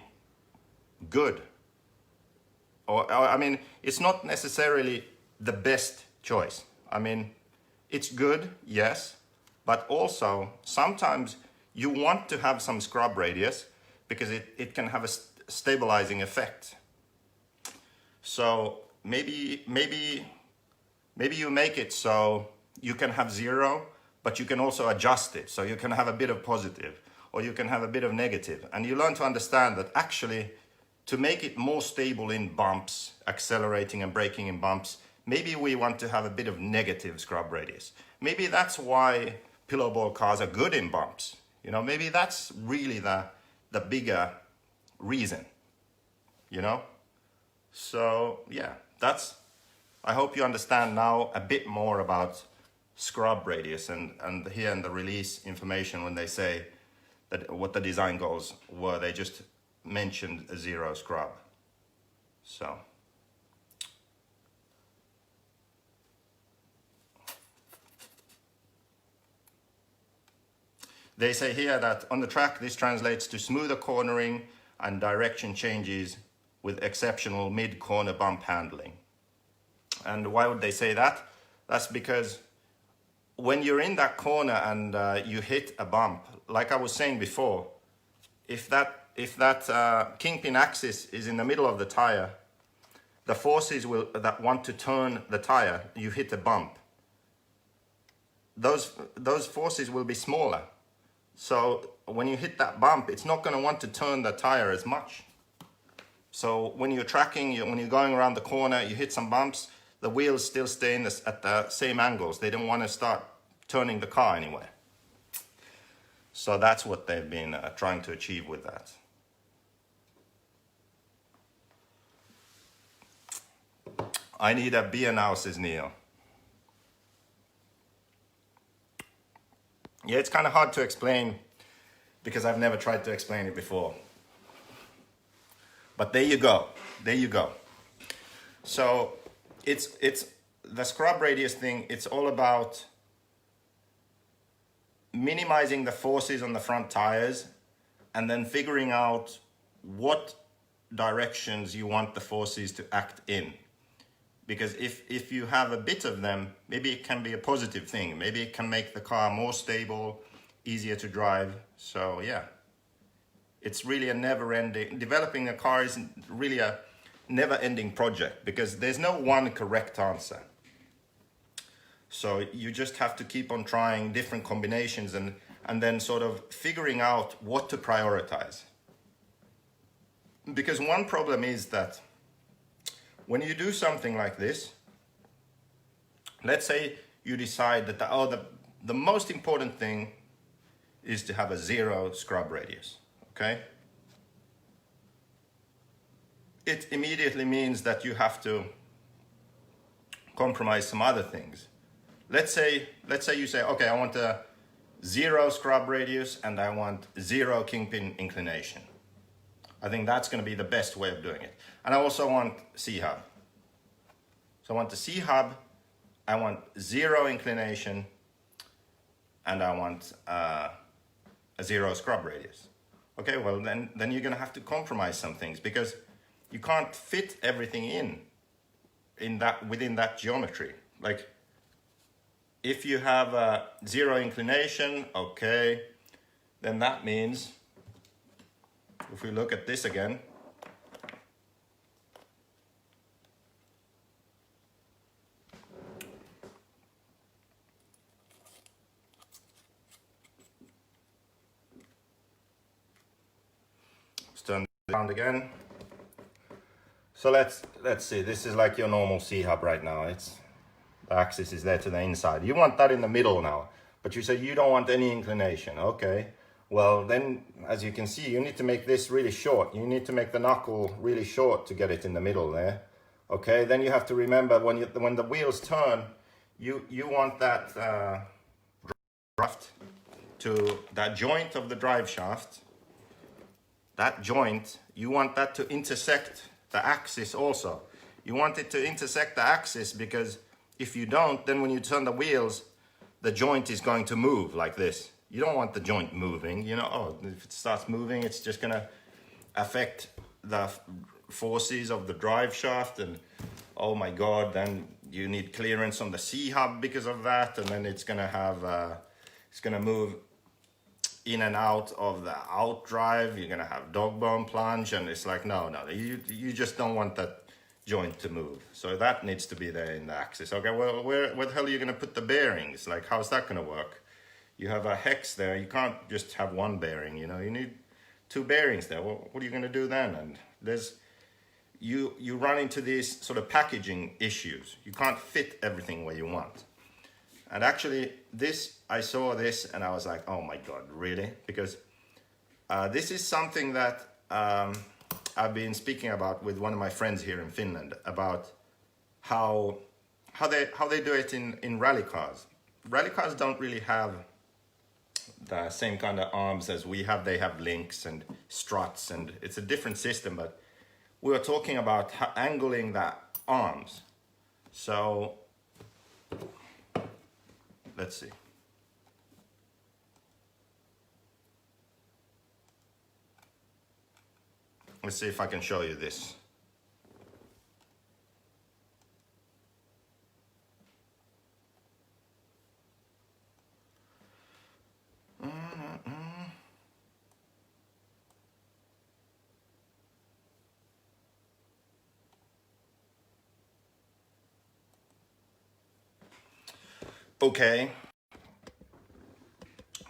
good. Or I mean, it's not necessarily the best choice. I mean, it's good, yes, but also sometimes you want to have some scrub radius because it can have a stabilizing effect. So maybe you make it so you can have zero, but you can also adjust it. So you can have a bit of positive, or you can have a bit of negative. And you learn to understand that actually, to make it more stable in bumps, accelerating and braking in bumps, maybe we want to have a bit of negative scrub radius. Maybe that's why pillow ball cars are good in bumps. Maybe that's really the bigger reason, So yeah, that's I hope you understand now a bit more about scrub radius, and here in the release information when they say that what the design goals were, they just mentioned a 0 scrub. So they say here that on the track this translates to smoother cornering and direction changes with exceptional mid-corner bump handling. And why would they say that? That's because when you're in that corner and you hit a bump, like I was saying before, if that kingpin axis is in the middle of the tire, the forces that want to turn the tire, you hit a bump, those forces will be smaller. So when you hit that bump, it's not going to want to turn the tire as much. So when you're tracking, when you're going around the corner, you hit some bumps, the wheels still stay at the same angles. They don't want to start turning the car anywhere. So that's what they've been trying to achieve with that. I need a beer now, says Neil. Yeah, it's kind of hard to explain because I've never tried to explain it before. But there you go. There you go. So it's the scrub radius thing. It's all about minimizing the forces on the front tires and then figuring out what directions you want the forces to act in. Because if you have a bit of them, maybe it can be a positive thing. Maybe it can make the car more stable, easier to drive. So yeah, it's really a never-ending, developing a car is really a never-ending project because there's no one correct answer. So you just have to keep on trying different combinations and then sort of figuring out what to prioritize. Because one problem is that when you do something like this, let's say you decide that the most important thing is to have a 0 scrub radius, okay? It immediately means that you have to compromise some other things. Let's say you say, okay, I want a 0 scrub radius and I want 0 kingpin inclination. I think that's going to be the best way of doing it. And I also want C-hub. So I want the C-hub, I want 0 inclination, and I want a 0 scrub radius. Okay, well then you're going to have to compromise some things because you can't fit everything within that geometry. Like if you have a 0 inclination, okay, then that means if we look at this again, let's turn it around again. So let's see, this is like your normal C-hub right now. The axis is there to the inside. You want that in the middle now, but you say you don't want any inclination, okay. Well, then, as you can see, you need to make this really short. You need to make the knuckle really short to get it in the middle there. Okay, then you have to remember when the wheels turn, you want that draft to that joint of the drive shaft. That joint, you want that to intersect the axis also. You want it to intersect the axis because if you don't, then when you turn the wheels, the joint is going to move like this. You don't want the joint moving, you know, oh, if it starts moving, it's just gonna affect the forces of the drive shaft and oh my God, then you need clearance on the C-hub because of that, and then it's gonna move in and out of the out drive, you're gonna have dog bone plunge, and it's like, no, you just don't want that joint to move. So that needs to be there in the axis. Okay, well, where the hell are you gonna put the bearings? Like, how's that gonna work? You have a hex there, you can't just have one bearing, you know, you need 2 bearings there. Well, what are you gonna do then? And you run into these sort of packaging issues. You can't fit everything where you want. And actually I saw this and I was like, oh my God, really? Because this is something that I've been speaking about with one of my friends here in Finland about how how they do it in rally cars. Rally cars don't really have the same kind of arms as we have. They have links and struts, and it's a different system, but we were talking about angling the arms. So let's see. Let's see if I can show you this. Okay,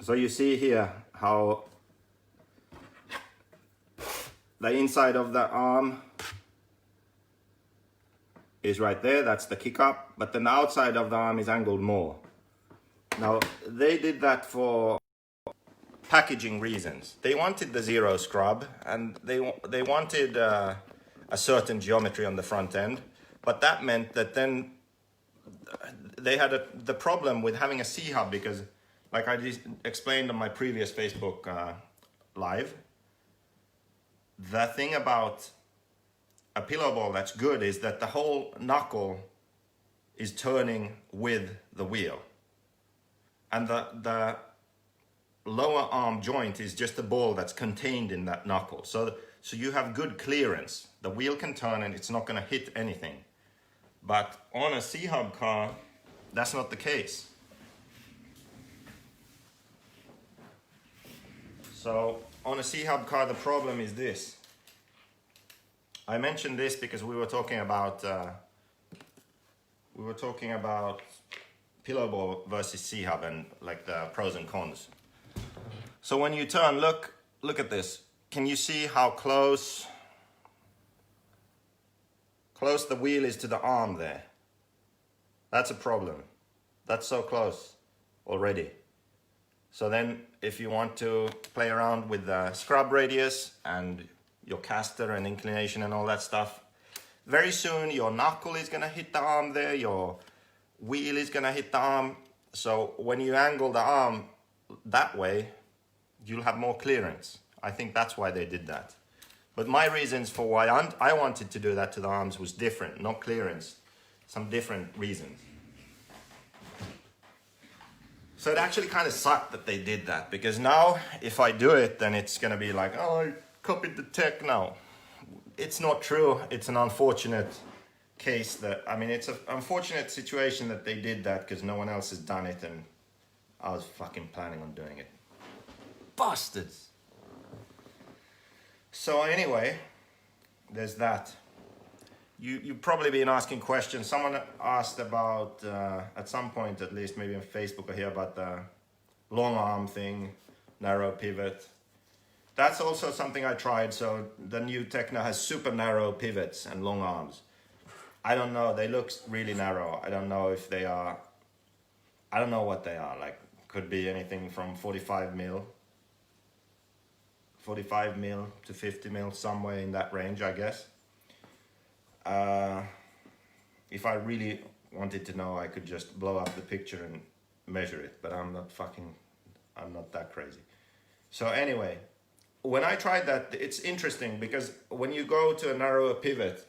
so you see here how the inside of the arm is right there, that's the kick up, but then the outside of the arm is angled more. Now, they did that for packaging reasons. They wanted the zero scrub, and they wanted a certain geometry on the front end, but that meant that then they had the problem with having a C-hub, because like I just explained on my previous Facebook live, the thing about a pillow ball that's good is that the whole knuckle is turning with the wheel. And the lower arm joint is just a ball that's contained in that knuckle. So you have good clearance. The wheel can turn and it's not going to hit anything. But on a C-hub car, that's not the case. So on a C-hub car, the problem is this. I mentioned this because we were talking about pillow ball versus C-hub and like the pros and cons. So when you turn, look at this. Can you see how close the wheel is to the arm there? That's a problem. That's so close already. So then if you want to play around with the scrub radius and your caster and inclination and all that stuff, very soon your knuckle is gonna hit the arm there, your wheel is gonna hit the arm. So when you angle the arm that way, you'll have more clearance. I think that's why they did that. But my reasons for why I wanted to do that to the arms was different, not clearance, some different reasons. So it actually kind of sucked that they did that, because now if I do it, then it's gonna be like, oh, I copied the tech now. It's not true. It's an unfortunate case that, I mean, it's an unfortunate situation that they did that because no one else has done it, and I was fucking planning on doing it. Bastards. So anyway, there's that. You've probably been asking questions. Someone asked about, at some point at least, maybe on Facebook or here, about the long arm thing, narrow pivot. That's also something I tried. So the new Tecna has super narrow pivots and long arms. I don't know, they look really narrow. I don't know if they are, I don't know what they are. Like, could be anything from 45 mil to 50 mil, somewhere in that range, I guess. If I really wanted to know, I could just blow up the picture and measure it, but I'm not that crazy. So anyway, when I tried that, it's interesting because when you go to a narrower pivot,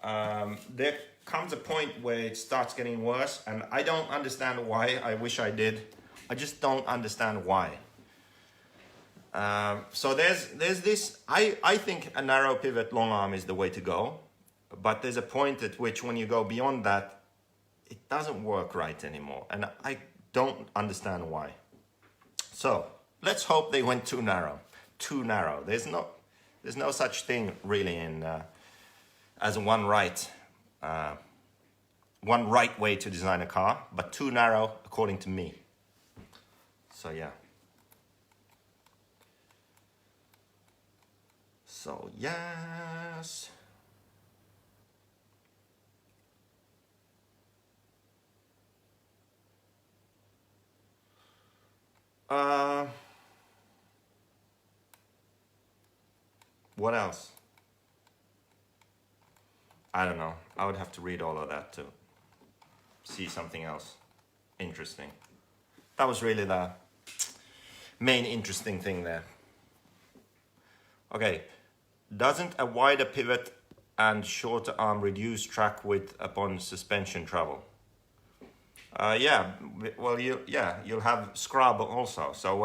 there comes a point where it starts getting worse, and I don't understand why. I wish I did. I just don't understand why. So there's this, I think a narrow pivot long arm is the way to go, but there's a point at which when you go beyond that, it doesn't work right anymore, and I don't understand why. So let's hope they went too narrow. There's no such thing really in as one right way to design a car, but too narrow according to me. So yeah. So yes. What else? I don't know. I would have to read all of that too. see something else interesting. That was really the main interesting thing there. Okay, doesn't a wider pivot and shorter arm reduce track width upon suspension travel? Yeah, well, you'll have scrub also. So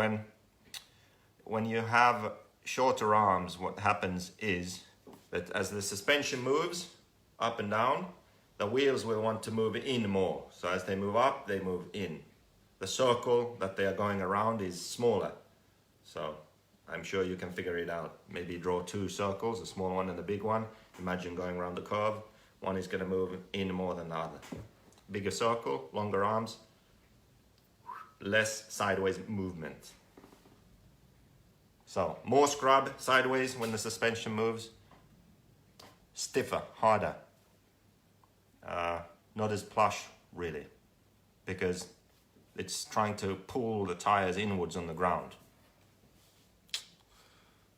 when you have shorter arms, what happens is that as the suspension moves up and down, the wheels will want to move in more. So as they move up, they move in. The circle that they are going around is smaller. So I'm sure you can figure it out. Maybe draw two circles, a small one and a big one. Imagine going around the curve. One is going to move in more than the other. Bigger circle, longer arms, less sideways movement. So more scrub sideways when the suspension moves, stiffer, harder, not as plush really, because it's trying to pull the tires inwards on the ground.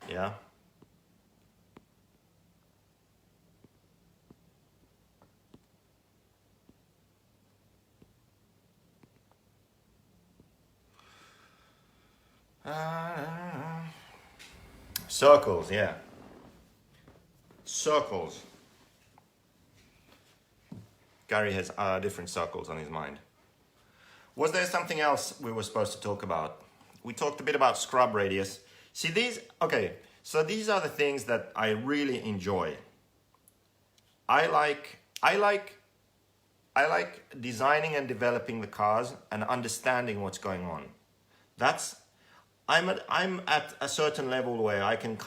Yeah. Circles, yeah. Circles. Gary has different circles on his mind. Was there something else we were supposed to talk about? We talked a bit about scrub radius. See these, okay, so these are the things that I really enjoy. I like designing and developing the cars and understanding what's going on. I'm at a certain level where I can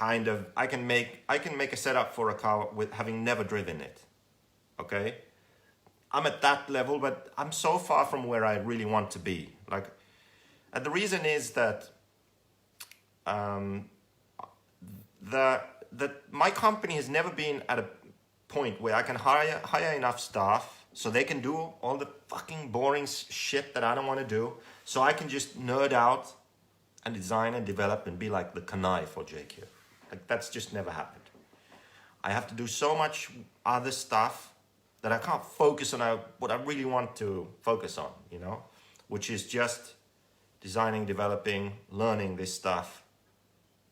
make a setup for a car with having never driven it. Okay? I'm at that level, but I'm so far from where I really want to be. Like, and the reason is that my company has never been at a point where I can hire enough staff so they can do all the fucking boring shit that I don't want to do, so I can just nerd out and design and develop and be like the Kanai for JQ. Like, that's just never happened. I have to do so much other stuff that I can't focus on what I really want to focus on, you know, which is just designing, developing, learning this stuff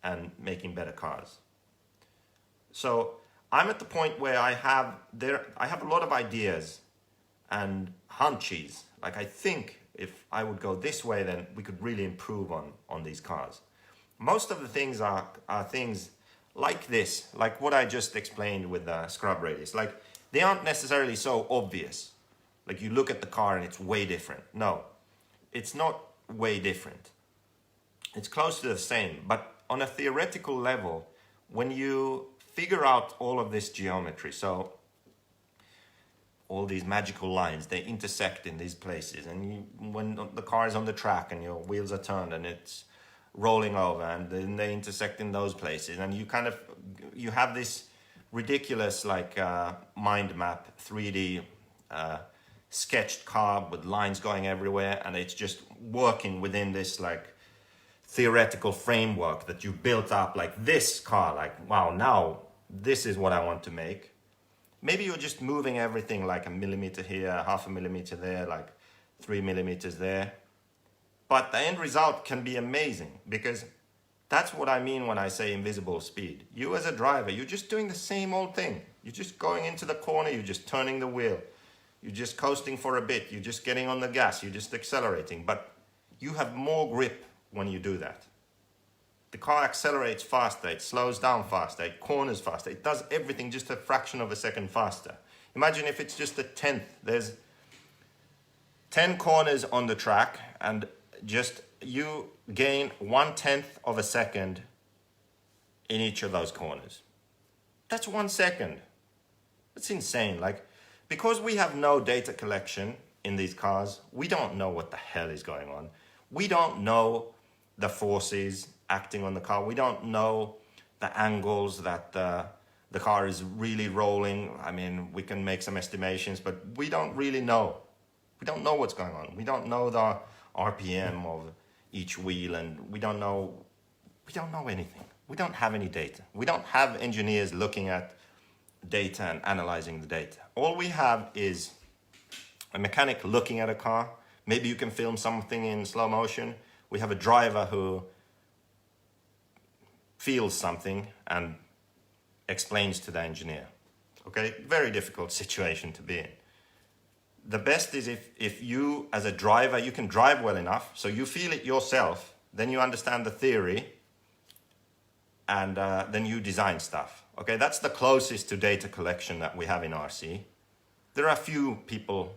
and making better cars. So I'm at the point where I have a lot of ideas and hunchies. Like, I think if I would go this way, then we could really improve on these cars. Most of the things are things like this, like what I just explained with the scrub radius. Like, they aren't necessarily so obvious. Like, you look at the car and it's way different. No, it's not way different. It's close to the same, but on a theoretical level, when you figure out all of this geometry, so all these magical lines, they intersect in these places, and when the car is on the track and your wheels are turned and it's rolling over, and then they intersect in those places, and you have this ridiculous mind map 3D sketched car with lines going everywhere, and it's just working within this like theoretical framework that you built up. Like, this car, like, wow, now this is what I want to make. Maybe you're just moving everything like a millimeter here, half a millimeter there, like 3 millimeters there, but the end result can be amazing, because that's what I mean when I say invisible speed. You as a driver, you're just doing the same old thing. You're just going into the corner, you're just turning the wheel. You're just coasting for a bit, you're just getting on the gas, you're just accelerating. But you have more grip when you do that. The car accelerates faster, it slows down faster, it corners faster. It does everything just a fraction of a second faster. Imagine if it's just a tenth. There's 10 corners on the track, and just you gain 1/10 of a second in each of those corners. That's 1 second. That's insane. Like, because we have no data collection in these cars, we don't know what the hell is going on. We don't know the forces acting on the car. We don't know the angles that the car is really rolling. I mean, we can make some estimations, but we don't really know. We don't know what's going on. We don't know the RPM of each wheel, and we don't know anything. We don't have any data. We don't have engineers looking at data and analyzing the data. All we have is a mechanic looking at a car. Maybe you can film something in slow motion. We have a driver who feels something and explains to the engineer. Okay, very difficult situation to be in. The best is if you, as a driver, you can drive well enough, so you feel it yourself, then you understand the theory, and then you design stuff. Okay, that's the closest to data collection that we have in RC. There are a few people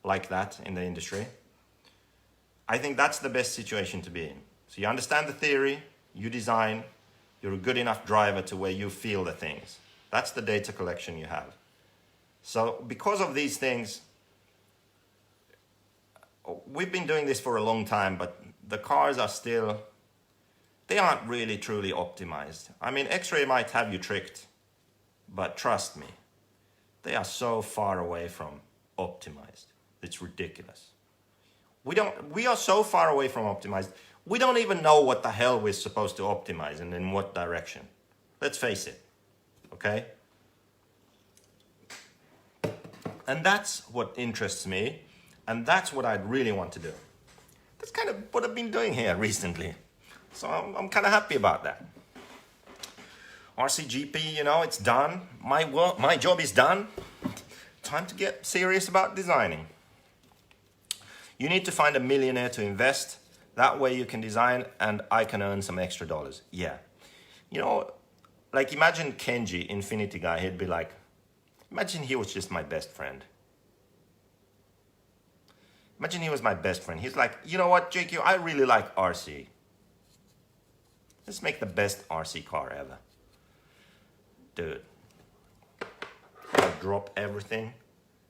like that in the industry. I think that's the best situation to be in. So you understand the theory, you design, you're a good enough driver to where you feel the things. That's the data collection you have. So because of these things, we've been doing this for a long time, but the cars are still, they aren't really truly optimized. I mean, X-ray might have you tricked, but trust me, they are so far away from optimized. It's ridiculous. We are so far away from optimized, we don't even know what the hell we're supposed to optimize and in what direction. Let's face it, okay? And that's what interests me, and that's what I'd really want to do. That's kind of what I've been doing here recently. So I'm kind of happy about that. RCGP, you know, it's done. My job is done. Time to get serious about designing. You need to find a millionaire to invest. That way you can design and I can earn some extra dollars. Yeah. You know, like imagine Kenji, Infinity Guy, he'd be like, imagine he was just my best friend. Imagine he was my best friend. He's like, you know what, JQ, I really like RC. Let's make the best RC car ever. Dude, I'll drop everything,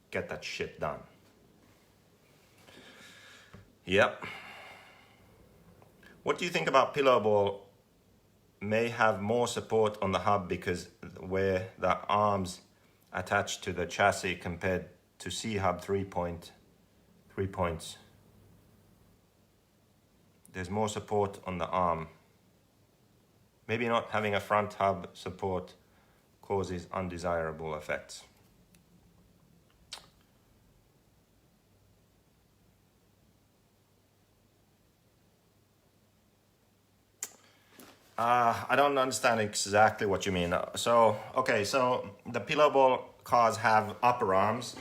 get that shit done. Yep. What do you think about pillow ball may have more support on the hub because where the arms attached to the chassis compared to C-hub 3 points? There's more support on the arm. Maybe not having a front hub support causes undesirable effects. I don't understand exactly what you mean. So, okay, so the pillow ball cars have upper arms.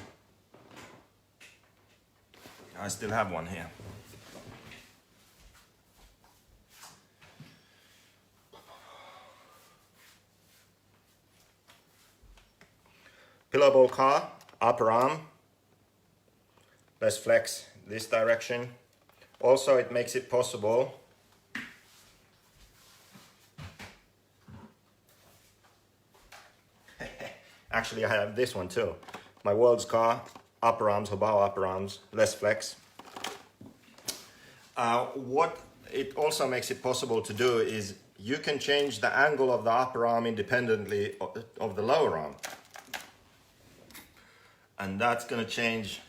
I still have one here. Pillow ball car, upper arm. Let's flex this direction. Also, it makes it possible actually I have this one too. My world's car, upper arms, Hobao upper arms, less flex. What it also makes it possible to do is you can change the angle of the upper arm independently of the lower arm. And that's gonna change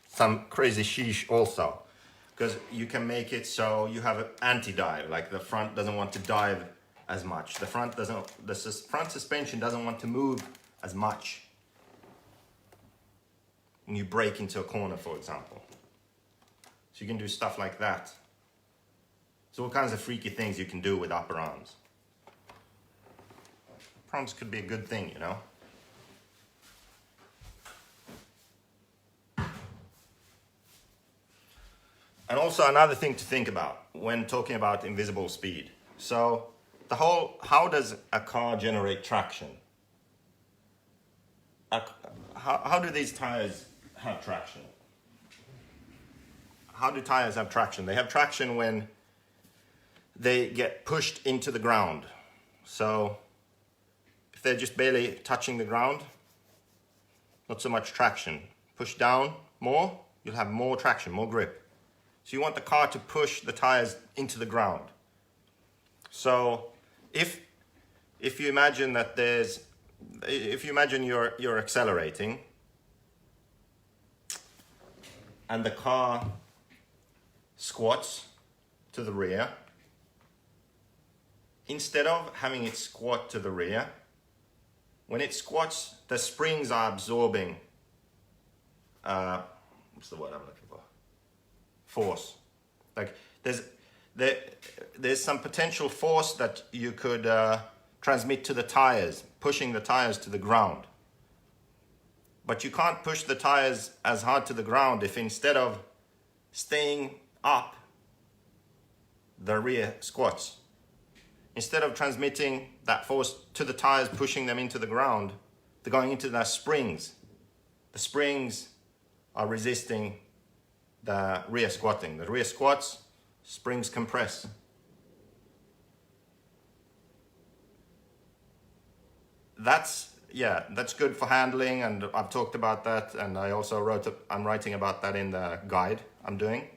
some crazy sheesh also. Because you can make it so you have an anti-dive, like the front doesn't want to dive as much. The front suspension doesn't want to move as much when you brake into a corner, for example. So you can do stuff like that. So all kinds of freaky things you can do with upper arms. Upper arms could be a good thing, you know? And also another thing to think about when talking about invisible speed. So the whole, how does a car generate traction? How do these tires have traction? How do tires have traction? They have traction when they get pushed into the ground. So if they're just barely touching the ground, not so much traction. Push down more, you'll have more traction, more grip. So you want the car to push the tires into the ground. So if you imagine that if you imagine you're accelerating and the car squats to the rear, instead of having it squat to the rear, when it squats, the springs are absorbing what's the word I'm looking for? Force. Like there's some potential force that you could transmit to the tires, pushing the tires to the ground. But you can't push the tires as hard to the ground if instead of staying up, the rear squats. Instead of transmitting that force to the tires, pushing them into the ground, they're going into the springs. The springs are resisting the rear squatting. The rear squats, springs compress. That's good for handling, and I've talked about that, and I also I'm writing about that in the guide I'm doing.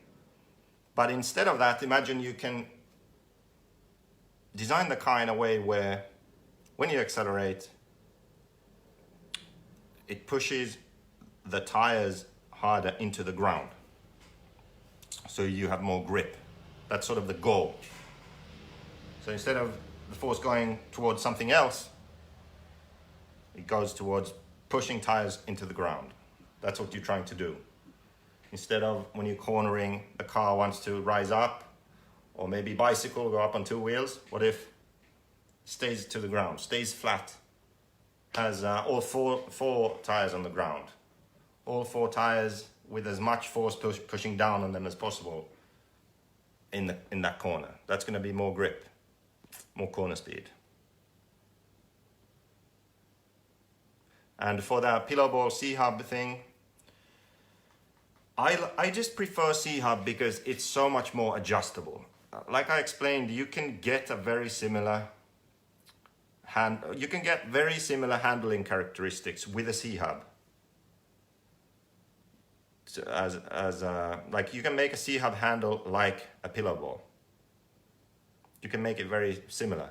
But instead of that, imagine you can design the car in a way where when you accelerate, it pushes the tires harder into the ground. So you have more grip. That's sort of the goal. So instead of the force going towards something else, it goes towards pushing tires into the ground. That's what you're trying to do. Instead of when you're cornering, the car wants to rise up, or maybe bicycle, go up on two wheels. What if it stays to the ground, stays flat, has all four tires on the ground, all four tires with as much force pushing down on them as possible in that corner. That's going to be more grip, more corner speed. And for the pillow ball C-hub thing, I just prefer C-hub because it's so much more adjustable. Like I explained, you can get a very similar handling characteristics with a C-hub. So like you can make a C-hub handle like a pillow ball. You can make it very similar.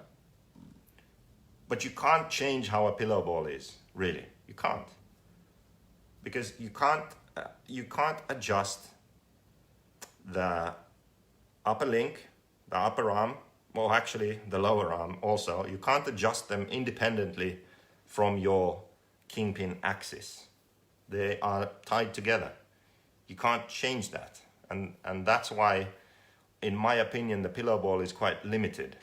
But you can't change how a pillow ball is, really. You can't. Because you can't adjust the upper link, the upper arm, well actually the lower arm also. You can't adjust them independently from your kingpin axis. They are tied together. You can't change that. And that's why, in my opinion, the pillow ball is quite limited.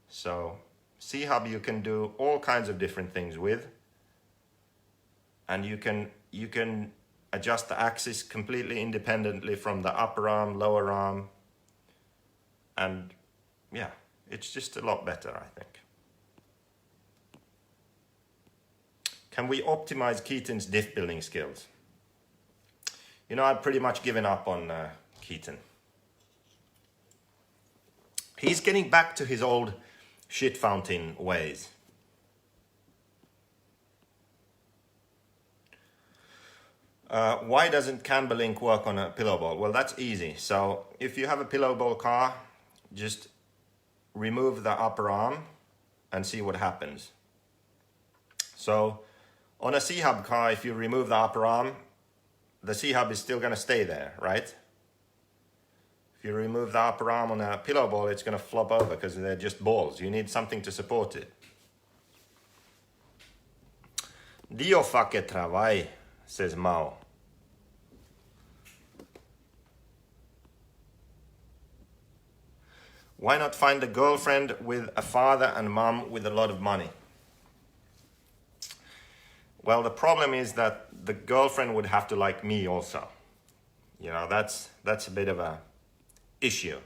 So C-hub you can do all kinds of different things with. And you can adjust the axis completely independently from the upper arm, lower arm. And yeah, it's just a lot better, I think. Can we optimize Keaton's diff building skills? You know, I've pretty much given up on Keaton. He's getting back to his old shit fountain ways. Why doesn't camber link work on a pillow ball? Well, that's easy. So if you have a pillow ball car, just remove the upper arm and see what happens. So on a C-hub car, if you remove the upper arm, the C-hub is still going to stay there, right? If you remove the upper arm on a pillow ball, it's going to flop over because they're just balls. You need something to support it. Dio facke travail, says Mao. Why not find a girlfriend with a father and mom with a lot of money? Well, the problem is that the girlfriend would have to like me also. You know, that's a bit of a issue.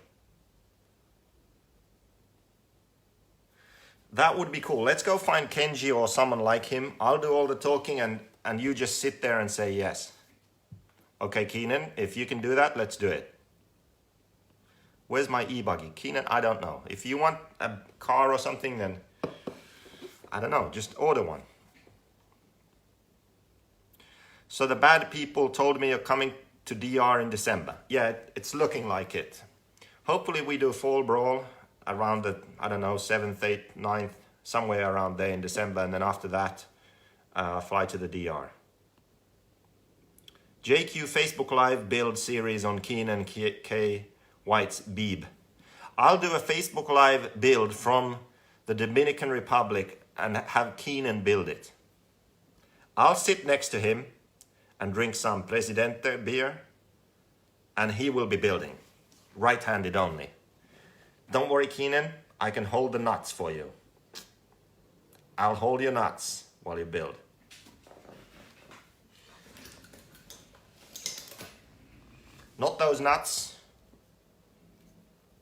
That would be cool. Let's go find Kenji or someone like him. I'll do all the talking and you just sit there and say yes. Okay, Keenan, if you can do that, let's do it. Where's my e-buggy? Keenan, I don't know. If you want a car or something, then I don't know, just order one. So the bad people told me you're coming to DR in December. Yeah, it's looking like it. Hopefully we do Fall Brawl around the, I don't know, 7th, 8th, 9th, somewhere around there in December. And then after that, fly to the DR. JQ Facebook Live build series on Keenan K. White's Beeb. I'll do a Facebook Live build from the Dominican Republic and have Keenan build it. I'll sit next to him and drink some Presidente beer, and he will be building, right-handed only. Don't worry, Keenan, I can hold the nuts for you. I'll hold your nuts while you build. Not those nuts.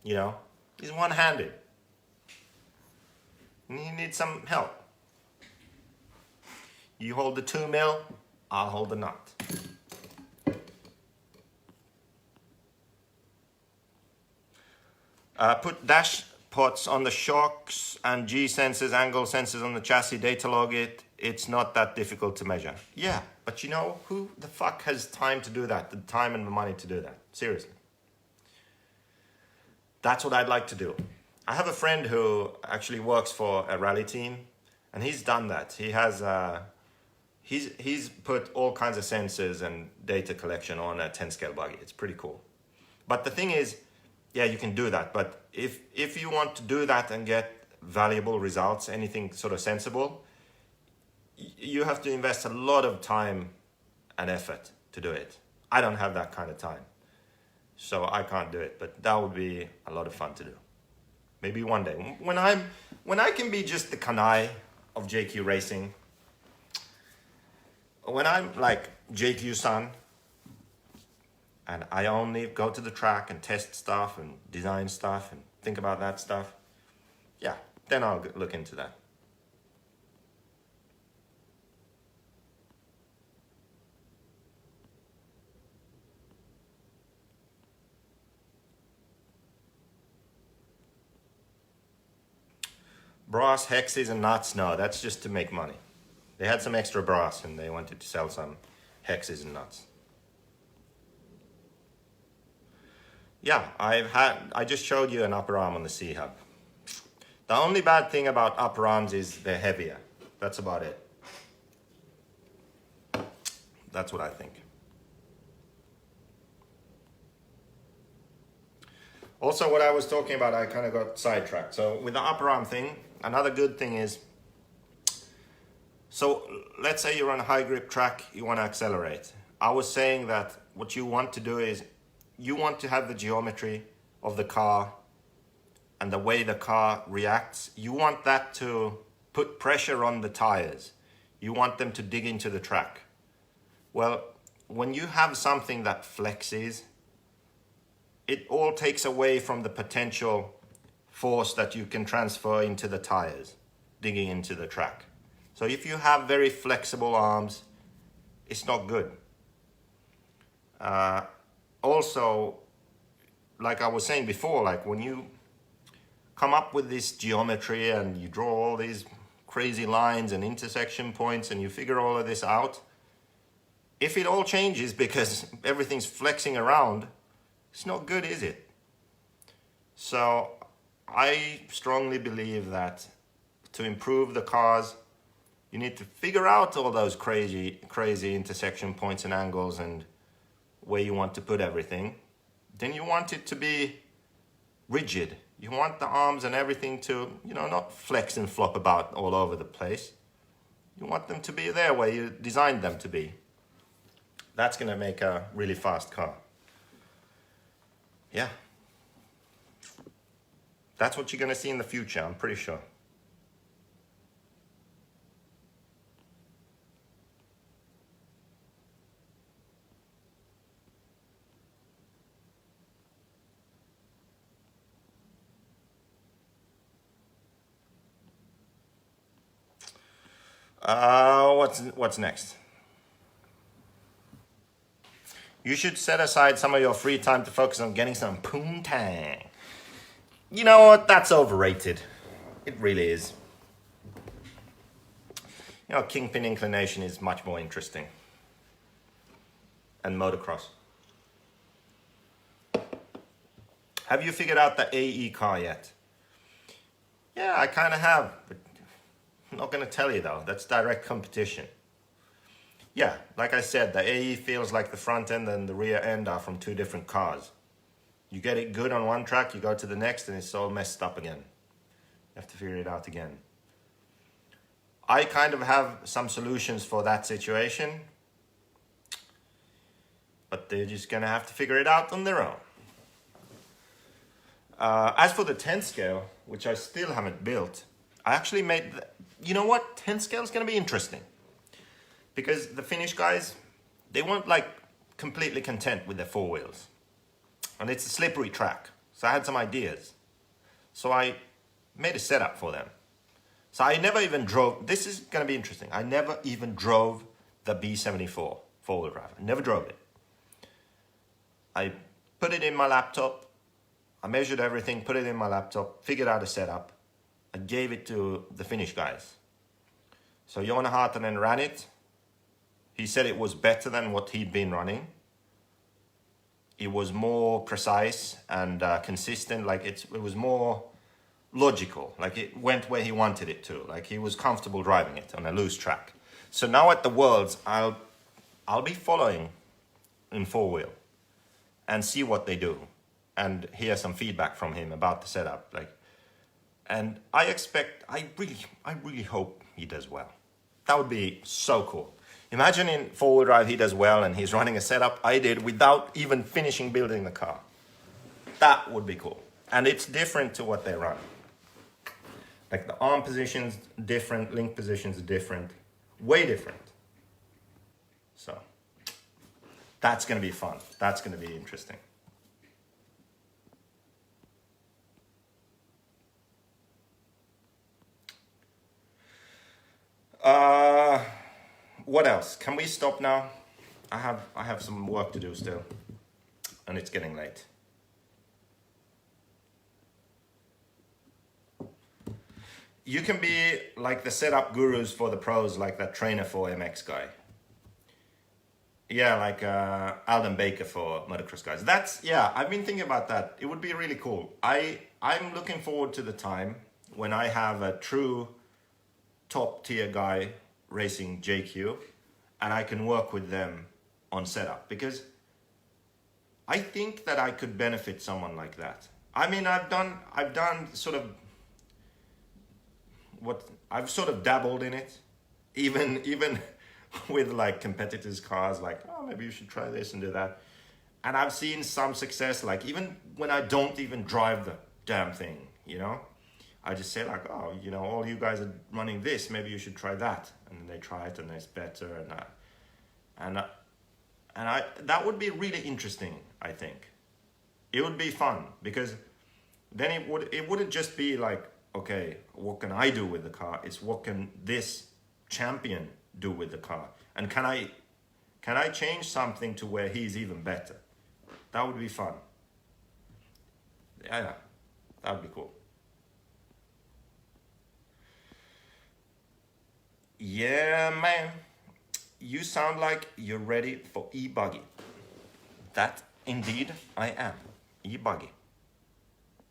You know, he's one-handed. You need some help. You hold the 2 mil, I'll hold the nut. Put dash pots on the shocks and G sensors, angle sensors on the chassis, data log it. It's not that difficult to measure. Yeah, but you know, who the fuck has time to do that? The time and the money to do that? Seriously. That's what I'd like to do. I have a friend who actually works for a rally team, and he's done that. He has, he's put all kinds of sensors and data collection on a 10 scale buggy. It's pretty cool. But the thing is, yeah, you can do that. But if you want to do that and get valuable results, anything sort of sensible, you have to invest a lot of time and effort to do it. I don't have that kind of time, so I can't do it. But that would be a lot of fun to do. Maybe one day when I can be just the Kanai of JQ Racing. When I'm like JQ-san, and I only go to the track and test stuff and design stuff and think about that stuff, yeah, then I'll look into that. Brass, hexes, and nuts, no, that's just to make money. They had some extra brass and they wanted to sell some hexes and nuts. Yeah, I just showed you an upper arm on the C-Hub. The only bad thing about upper arms is they're heavier. That's about it. That's what I think. Also, what I was talking about, I kind of got sidetracked. So with the upper arm thing, another good thing is, so let's say you're on a high grip track, you want to accelerate. I was saying that what you want to do is, you want to have the geometry of the car and the way the car reacts. You want that to put pressure on the tires. You want them to dig into the track. Well, when you have something that flexes, it all takes away from the potential force that you can transfer into the tires, digging into the track. So if you have very flexible arms, it's not good. Also, like I was saying before, like when you come up with this geometry and you draw all these crazy lines and intersection points and you figure all of this out, if it all changes because everything's flexing around, it's not good, is it? So I strongly believe that to improve the cars, you need to figure out all those crazy intersection points and angles and where you want to put everything. Then you want it to be rigid. You want the arms and everything to, you know, not flex and flop about all over the place. You want them to be there where you designed them to be. That's going to make a really fast car. Yeah. That's what you're going to see in the future, I'm pretty sure. What's next? You should set aside some of your free time to focus on getting some poontang. You know what? That's overrated. It really is. You know, kingpin inclination is much more interesting. And motocross. Have you figured out the AE car yet? Yeah, I kind of have, but I'm not going to tell you though. That's direct competition. Yeah, like I said, the AE feels like the front end and the rear end are from two different cars. You get it good on one track, you go to the next and it's all messed up again. You have to figure it out again. I kind of have some solutions for that situation. but they're just gonna have to figure it out on their own. As for the 10 scale, which I still haven't built, I actually made, you know what, 10 scale is gonna be interesting. Because the Finnish guys, they weren't like completely content with their 4 wheels. And it's a slippery track, so I had some ideas. So I made a setup for them. So I never even drove, this is gonna be interesting, I never even drove the B74 4-wheel drive. I never drove it. I put it in my laptop, I measured everything, put it in my laptop, figured out a setup, I gave it to the Finnish guys. So Joona Haatanen ran it. He said it was better than what he'd been running. It was more precise and consistent, like it was more logical, like it went where he wanted it to, like he was comfortable driving it on a loose track. So now at the Worlds, I'll be following in 4-wheel and see what they do and hear some feedback from him about the setup. Like, and I really hope he does well. That would be so cool. Imagine in 4-wheel drive he does well and he's running a setup I did without even finishing building the car. That would be cool. And it's different to what they run. Like the arm positions different, link positions different, way different. So that's gonna be fun. That's gonna be interesting. What else? Can we stop now? I have some work to do still, and it's getting late. You can be like the setup gurus for the pros, like that trainer for MX guy. Yeah, like Alden Baker for motocross guys. That's, yeah, I've been thinking about that. It would be really cool. I'm looking forward to the time when I have a true top tier guy racing JQ and I can work with them on setup, because I think that I could benefit someone like that. I mean, I've done sort of what I've sort of dabbled in it, even with like competitors' cars, like, oh, maybe you should try this and do that. And I've seen some success, like even when I don't even drive the damn thing, you know, I just say like, oh, you know, all you guys are running this, maybe you should try that. And they try it and it's better and that. And that would be really interesting, I think. It would be fun, because then it wouldn't just be like, okay, what can I do with the car? It's what can this champion do with the car? And can I change something to where he's even better? That would be fun. Yeah, that would be cool. Yeah, man. You sound like you're ready for e-buggy. That indeed I am. E-buggy.